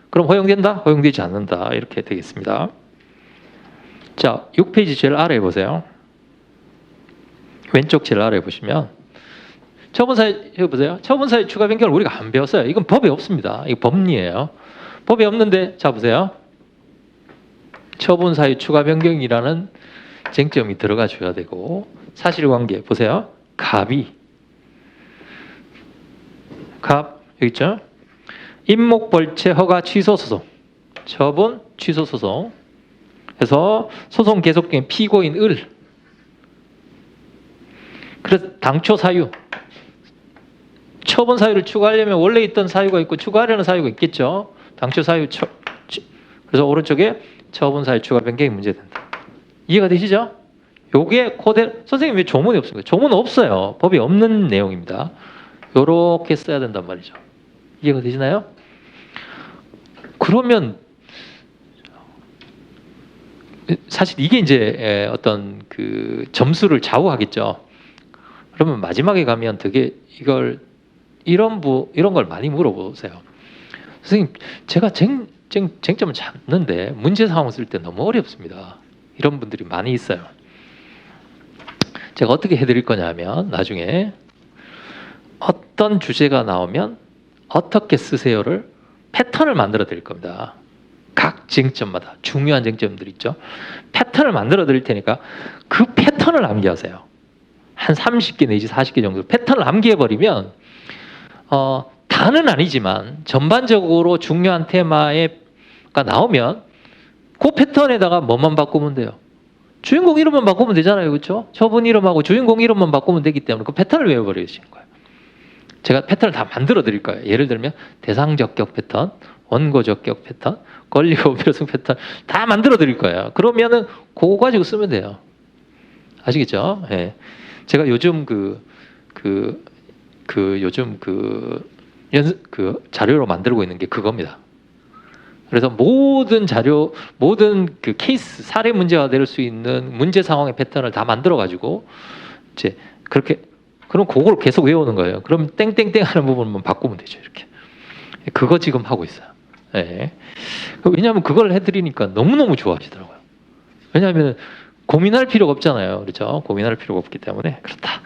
그럼 허용된다? 허용되지 않는다. 이렇게 되겠습니다. 자, 6페이지 제일 아래에 보세요. 왼쪽 제일 아래에 보시면 처분사유 보세요. 처분사유 추가 변경을 우리가 안 배웠어요. 이건 법에 없습니다. 이거 법리예요. 법에 없는데 자 보세요. 처분사유 추가 변경이라는 쟁점이 들어가 줘야 되고 사실관계 보세요. 갑 여기 있죠. 임목벌채 허가 취소 소송 처분 취소 소송 해서 소송 계속 중에 피고인 을 그래서 당초 사유 처분 사유를 추가하려면 원래 있던 사유가 있고 추가하려는 사유가 있겠죠. 당초 사유 그래서 오른쪽에 처분 사유 추가 변경이 문제된다. 이해가 되시죠? 요게 코델 선생님 왜 조문이 없습니까? 조문 없어요. 법이 없는 내용입니다. 요렇게 써야 된단 말이죠. 이해가 되시나요? 그러면 사실 이게 이제 어떤 그 점수를 좌우하겠죠. 그러면 마지막에 가면 되게 이런 걸 많이 물어보세요. 선생님, 제가 쟁점을 잡는데 문제 상황을 쓸 때 너무 어렵습니다. 이런 분들이 많이 있어요. 제가 어떻게 해드릴 거냐면 나중에 어떤 주제가 나오면 어떻게 쓰세요를 패턴을 만들어 드릴 겁니다. 각 쟁점마다 중요한 쟁점들 있죠. 패턴을 만들어 드릴 테니까 그 패턴을 암기하세요. 한 30개 내지 40개 정도 패턴을 암기해버리면 다는 아니지만 전반적으로 중요한 테마가 나오면 그 패턴에다가 뭐만 바꾸면 돼요. 주인공 이름만 바꾸면 되잖아요. 그렇죠? 처분 이름하고 주인공 이름만 바꾸면 되기 때문에 그 패턴을 외워버리시는 거예요. 제가 패턴을 다 만들어 드릴 거예요. 예를 들면 대상 적격 패턴, 원고 적격 패턴, 권리고 필요성 패턴 다 만들어 드릴 거예요. 그러면은 그거 가지고 쓰면 돼요. 아시겠죠? 예. 제가 요즘 요즘 자료로 만들고 있는 게 그겁니다. 그래서 모든 모든 케이스, 사례 문제가 될 수 있는 문제 상황의 패턴을 다 만들어 가지고 이제 그럼 그걸 계속 외우는 거예요. 그럼 땡땡땡 하는 부분만 바꾸면 되죠. 이렇게. 그거 지금 하고 있어요. 예. 왜냐하면 그걸 해드리니까 너무너무 좋아하시더라고요. 왜냐하면 고민할 필요가 없잖아요. 그렇죠? 고민할 필요가 없기 때문에 그렇다.